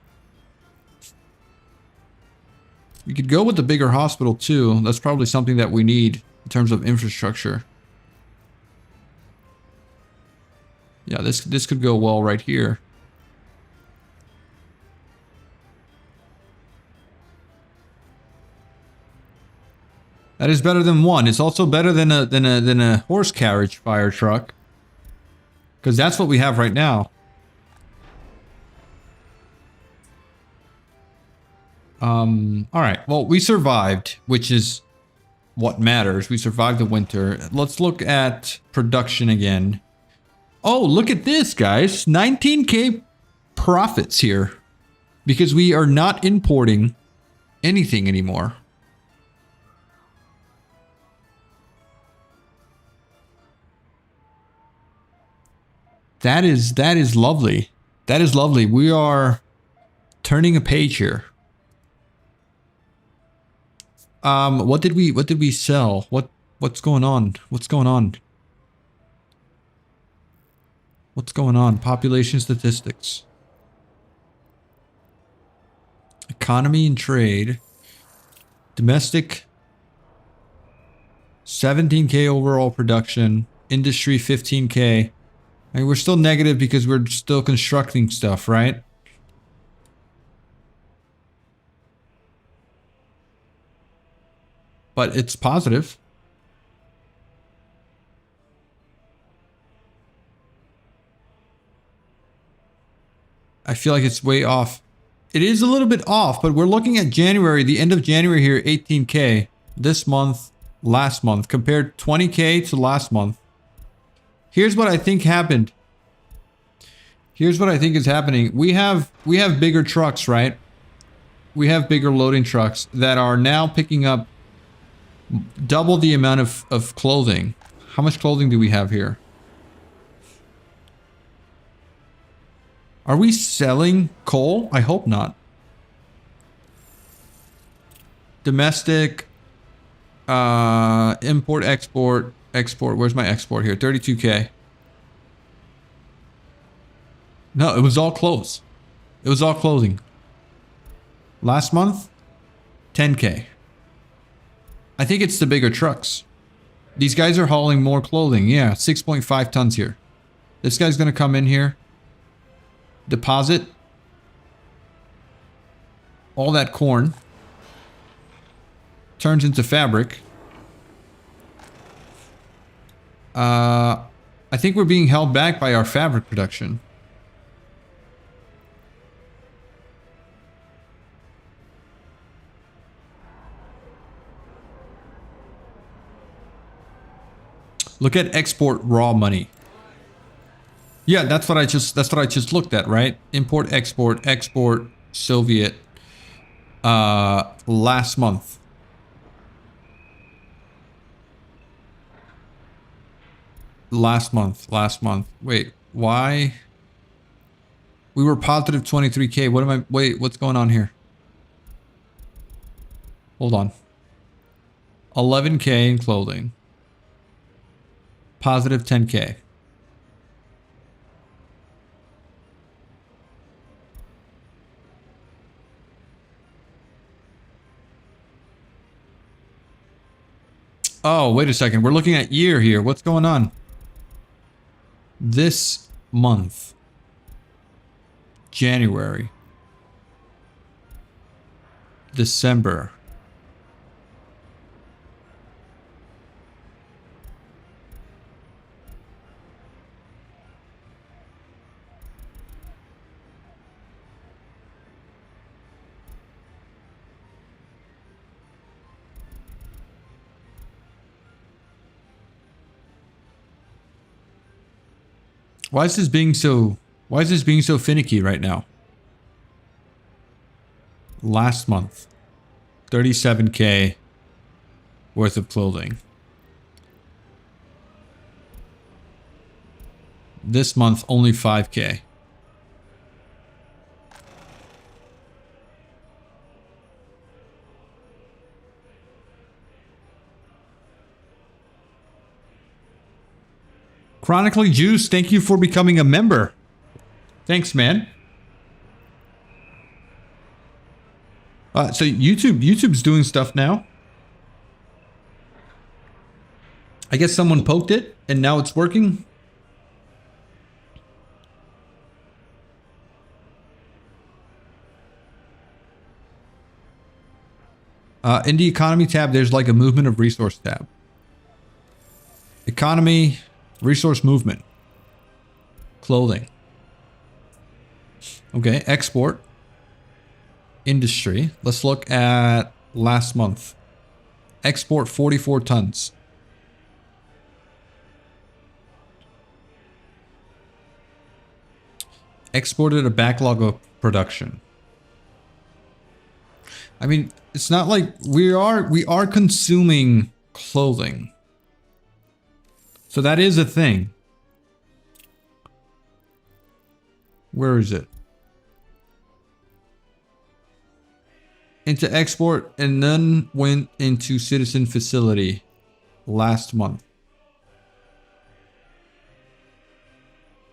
We could go with the bigger hospital too. That's probably something that we need in terms of infrastructure. Yeah, this could go well right here. That is better than one. It's also better than a horse carriage fire truck. Because that's what we have right now. Alright. Well, we survived, which is what matters. We survived the winter. Let's look at production again. Oh, look at this, guys. 19K profits here. Because we are not importing anything anymore. That is lovely. That is lovely. We are turning a page here. What did we sell? What's going on? What's going on? What's going on? Population statistics. Economy and trade. Domestic 17K overall production. Industry 15K. I mean, we're still negative because we're still constructing stuff, right? But it's positive. I feel like it's way off. It is a little bit off, but we're looking at January, the end of January here, 18K. This month, last month, compared 20K to last month. Here's what I think happened. Here's what I think is happening. We have bigger trucks, right? We have bigger loading trucks that are now picking up double the amount of clothing. How much clothing do we have here? Are we selling coal? I hope not. Domestic, import, export. Where's my export here? 32K. No, it was all clothes. It was all clothing. Last month, 10K. I think it's the bigger trucks. These guys are hauling more clothing. Yeah, 6.5 tons here. This guy's gonna come in here. Deposit all that corn. Turns into fabric. I think we're being held back by our fabric production. Look at export raw money. Yeah, that's what I just looked at, right? Import, export, Soviet. Last month. Last month. Wait, why? We were positive 23K. Wait, what's going on here? Hold on. 11K in clothing. Positive 10K. Oh, wait a second. We're looking at year here. What's going on? This month. January. December. Why is this being so finicky right now? Last month, 37K worth of clothing. This month, only 5K. Chronically Juice, thank you for becoming a member. Thanks, man. So YouTube's doing stuff now. I guess someone poked it and now it's working. In the economy tab, there's like a movement of resource tab. Economy, resource movement, clothing. Okay, export, industry. Let's look at last month. Export 44 tons. Exported a backlog of production. I mean, it's not like we are consuming clothing. So that is a thing. Where is it? Into export and then went into citizen facility last month.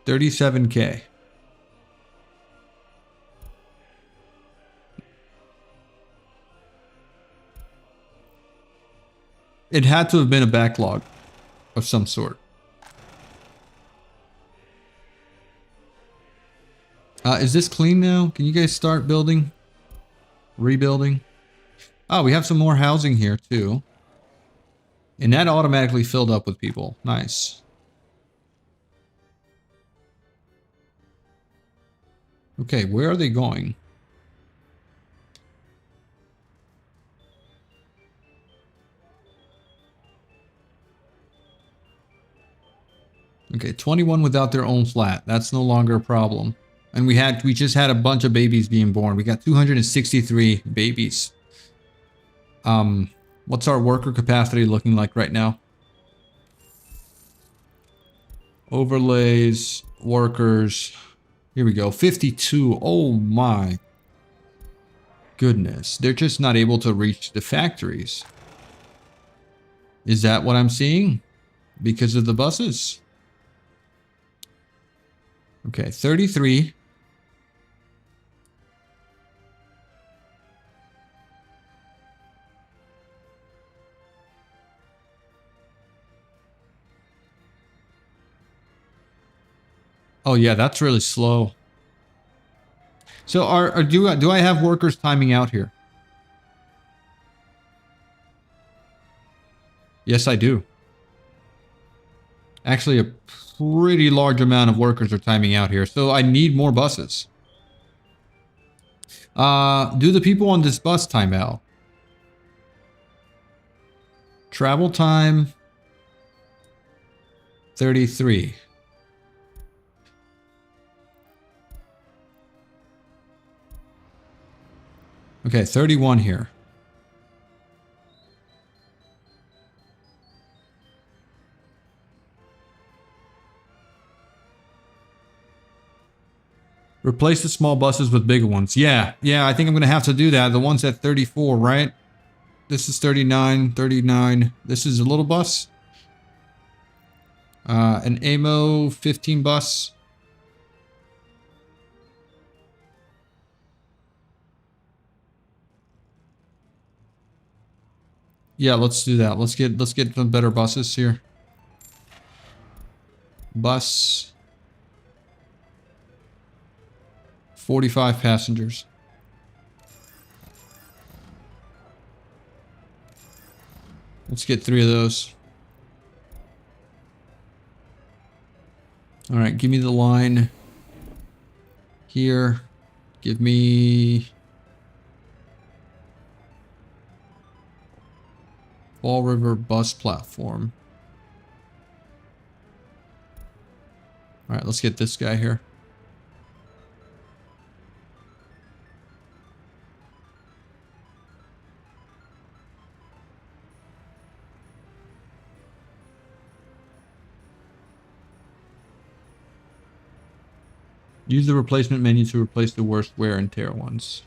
37K. It had to have been a backlog of some sort. Is this clean now? Can you guys start building? Rebuilding? Oh, we have some more housing here too. And that automatically filled up with people. Nice. Okay, where are they going? Okay, 21 without their own flat. That's no longer a problem. And we just had a bunch of babies being born. We got 263 babies. What's our worker capacity looking like right now? Overlays, workers. Here we go, 52. Oh my goodness. They're just not able to reach the factories. Is that what I'm seeing? Because of the buses? Okay, 33. Oh yeah, that's really slow. So do I have workers timing out here? Yes, I do. Actually, a pretty large amount of workers are timing out here, so I need more buses. Do the people on this bus time out? Travel time 33. Okay, 31 here. Replace the small buses with bigger ones. Yeah, I think I'm going to have to do that. The ones at 34, right? This is 39, 39. This is a little bus. An AMO 15 bus. Yeah, let's do that. Let's get some better buses here. Bus. 45 passengers. Let's get 3 of those. All right, give me the line here. Give me Fall River bus platform. All right, let's get this guy here. Use the replacement menu to replace the worst wear and tear ones.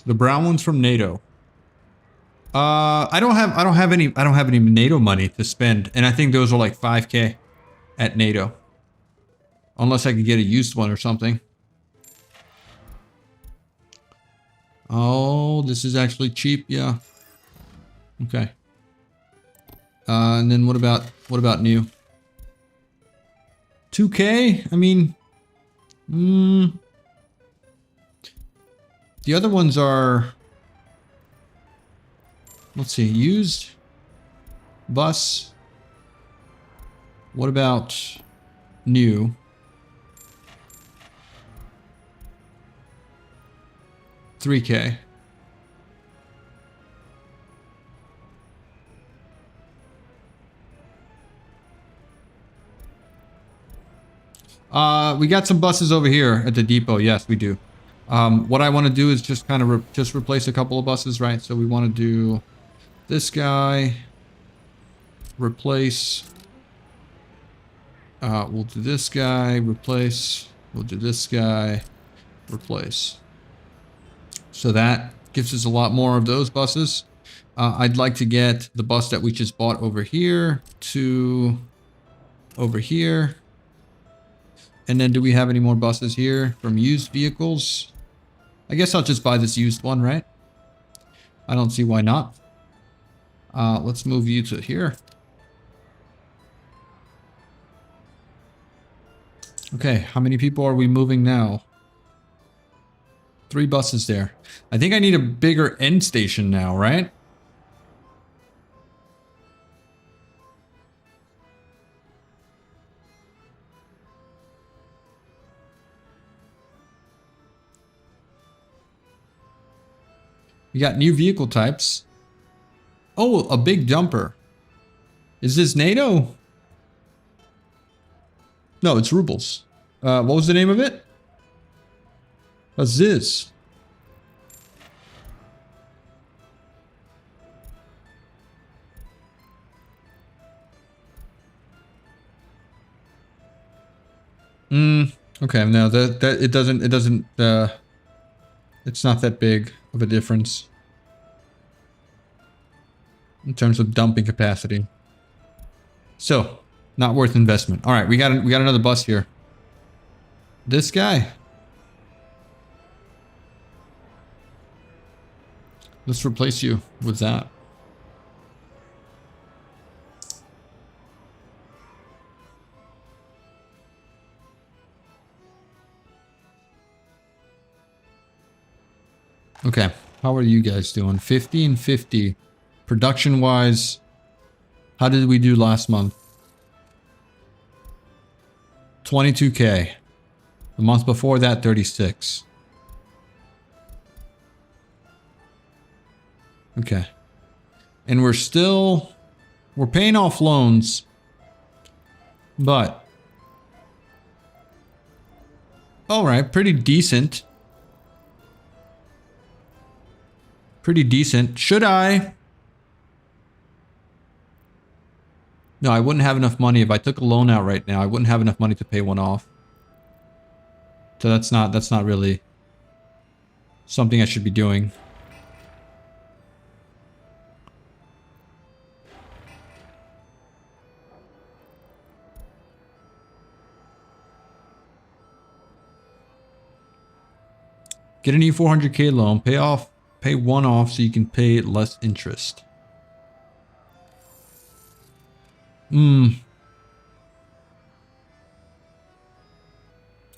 The brown ones from NATO. I don't have any NATO money to spend, and I think those are like 5K at NATO. Unless I could get a used one or something. Oh, this is actually cheap, yeah. Okay. And then what about new? 2K? I mean, the other ones are, let's see, used bus. What about new? $3K. We got some buses over here at the depot. Yes, we do. What I want to do is just kind of just replace a couple of buses, right? So we want to do this guy, replace. We'll do this guy, replace. We'll do this guy, replace. So that gives us a lot more of those buses. I'd like to get the bus that we just bought over here to over here. And then do we have any more buses here from used vehicles? I guess I'll just buy this used one, right? I don't see why not. Let's move you to here. Okay, how many people are we moving now? 3 buses there. I think I need a bigger end station now, right? We got new vehicle types. Oh, a big dumper. Is this NATO? No, it's rubles. What was the name of it? What's this? Okay, no, it's not that big of a difference in terms of dumping capacity. So, not worth investment. All right, we got another bus here. This guy. Let's replace you with that. Okay, how are you guys doing? 50 and 50. Production-wise, how did we do last month? 22K. The month before that, 36. Okay. And we're paying off loans, but all right, pretty decent. Pretty decent. Should I? No, I wouldn't have enough money. If I took a loan out right now, I wouldn't have enough money to pay one off. So that's not really something I should be doing. Get an E400K loan, pay off Pay one off so you can pay less interest.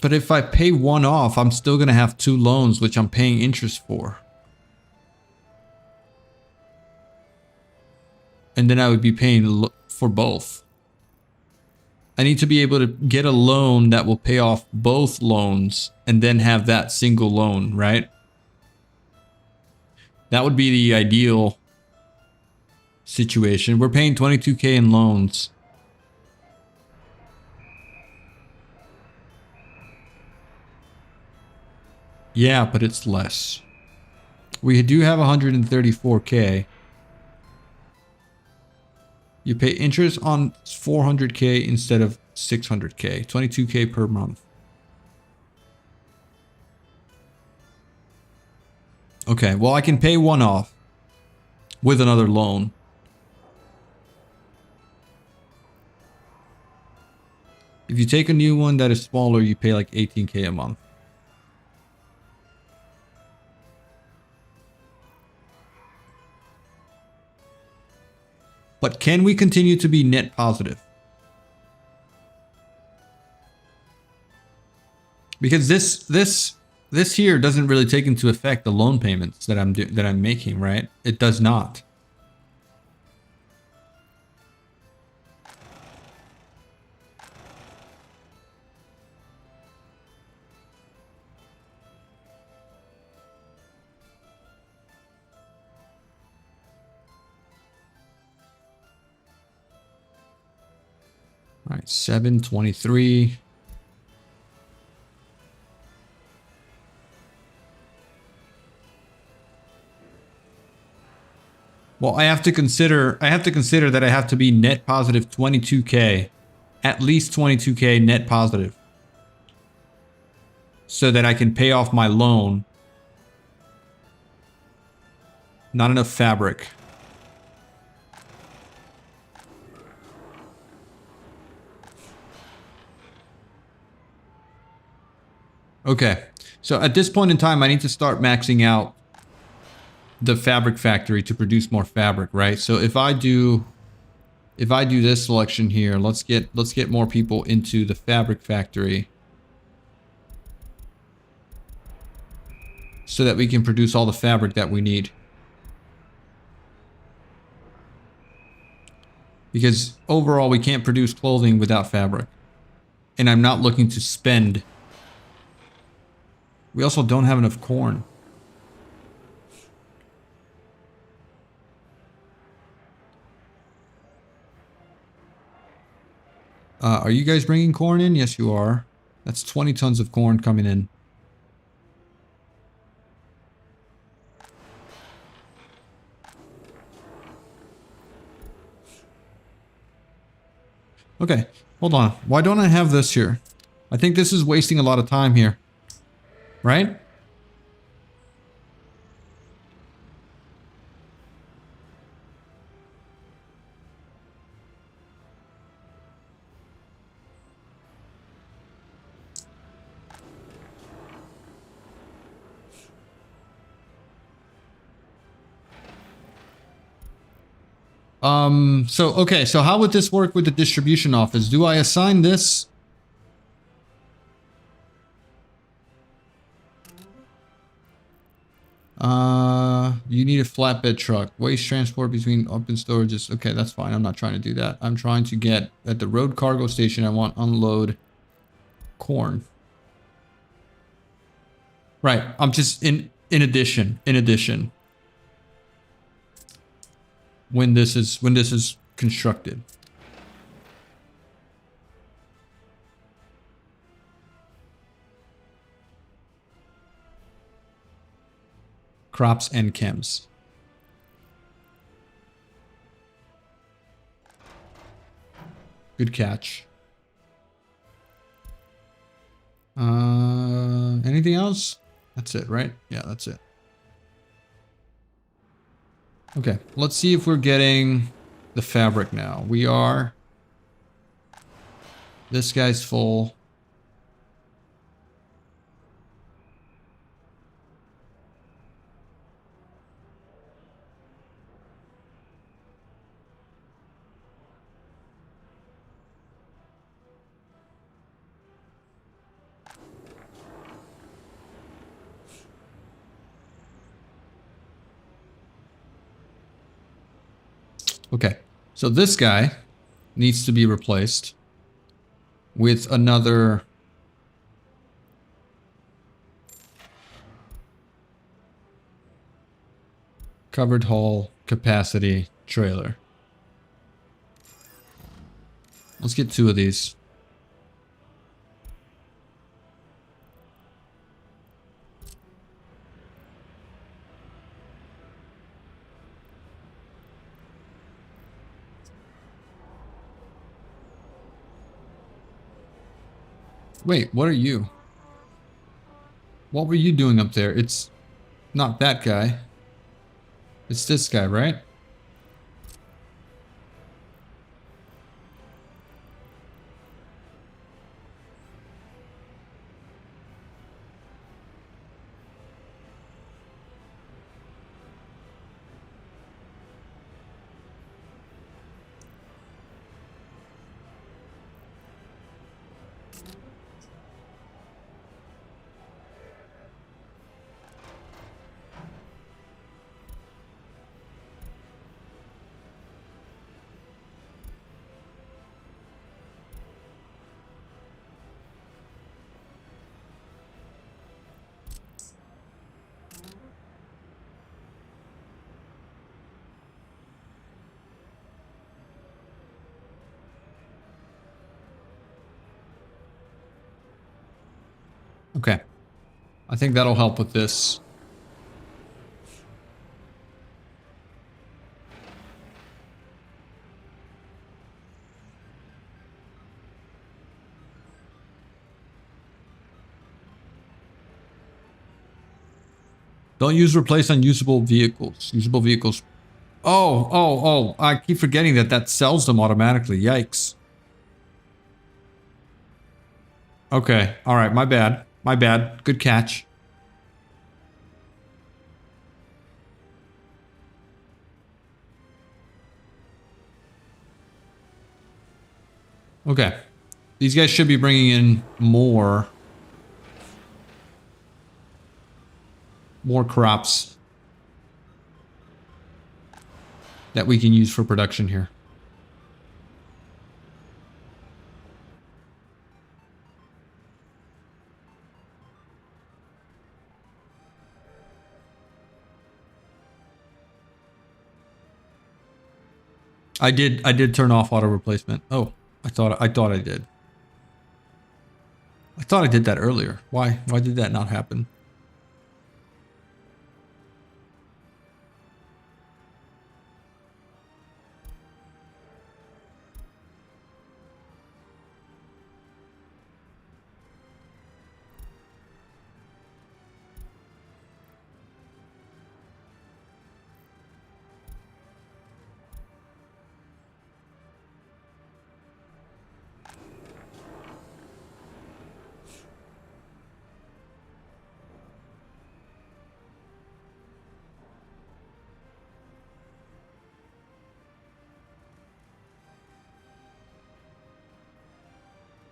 But if I pay one off, I'm still going to have two loans, which I'm paying interest for. And then I would be paying for both. I need to be able to get a loan that will pay off both loans and then have that single loan, right? That would be the ideal situation. We're paying 22K in loans. Yeah, but it's less. We do have 134K. You pay interest on 400K instead of 600K. 22K per month. Okay, well I can pay one off with another loan. If you take a new one that is smaller, you pay like 18K a month. But can we continue to be net positive? Because this here doesn't really take into effect the loan payments that I'm making, right? It does not. All right, 723. Well, I have to consider that I have to be net positive 22K, at least 22K net positive, so that I can pay off my loan. Not enough fabric. Okay, so at this point in time, I need to start maxing out the fabric factory to produce more fabric, right? So if I do this selection here, let's get more people into the fabric factory so that we can produce all the fabric that we need. Because overall, we can't produce clothing without fabric. And I'm not looking to spend. We also don't have enough corn. Are you guys bringing corn in? Yes, you are. That's 20 tons of corn coming in. Okay, hold on. Why don't I have this here? I think this is wasting a lot of time here. Right? Okay, so how would this work with the distribution office? Do I assign this? You need a flatbed truck. Waste transport between open storages. Okay, that's fine. I'm not trying to do that. I'm trying to get at the road cargo station. I want unload corn. Right. I'm just in addition. When this is constructed. Crops and chems. Good catch. Anything else? That's it, right? Yeah, that's it. Okay, let's see if we're getting the fabric now. We are. This guy's full. Okay, so this guy needs to be replaced with another covered hull capacity trailer. Let's get 2 of these. Wait, what are you? What were you doing up there? It's not that guy. It's this guy, right? Okay. I think that'll help with this. Don't use replace unusable vehicles. Usable vehicles. Oh. I keep forgetting that sells them automatically. Yikes. Okay. All right. My bad. My bad. Good catch. Okay. These guys should be bringing in more crops that we can use for production here. I did turn off auto replacement. Oh, I thought I did. I thought I did that earlier. Why did that not happen?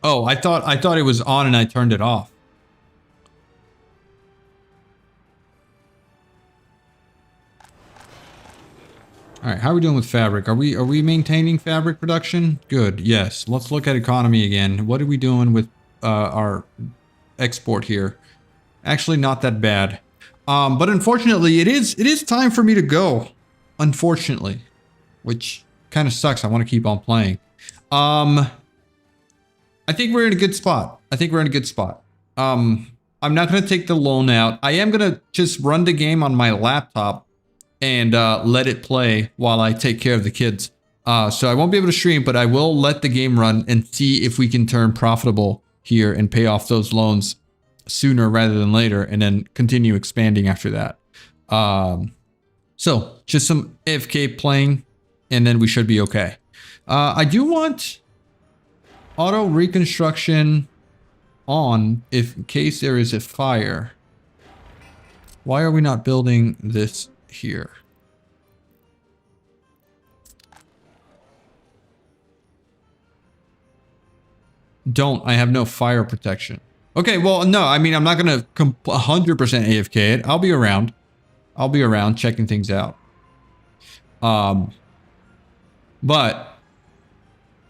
Oh, I thought it was on and I turned it off. All right, how are we doing with fabric? Are we maintaining fabric production? Good. Yes. Let's look at economy again. What are we doing with our export here? Actually, not that bad. But unfortunately, it is time for me to go. Unfortunately, which kind of sucks. I want to keep on playing. I think we're in a good spot. I'm not going to take the loan out. I am going to just run the game on my laptop and let it play while I take care of the kids. So I won't be able to stream, but I will let the game run and see if we can turn profitable here and pay off those loans sooner rather than later, and then continue expanding after that. So just some AFK playing, and then we should be okay. I do want auto reconstruction on if in case there is a fire. Why are we not building this here? I have no fire protection. Okay, well, no, I mean, I'm not going to 100% AFK it. I'll be around. I'll be around checking things out. But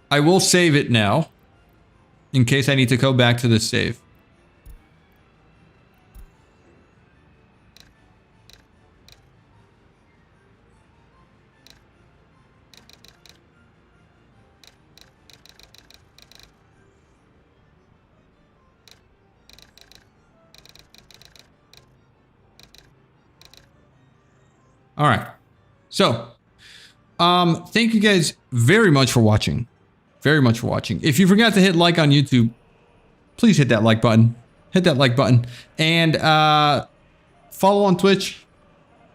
I will save it now in case I need to go back to this save. All right. So, thank you guys very much for watching. Very much for watching. If you forgot to hit like on YouTube, please hit that like button. Hit that like button. And follow on Twitch.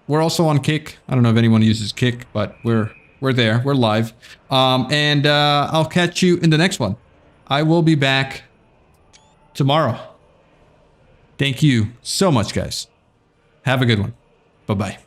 We're also on Kick. I don't know if anyone uses Kick, but we're there. We're live. And I'll catch you in the next one. I will be back tomorrow. Thank you so much, guys. Have a good one. Bye-bye.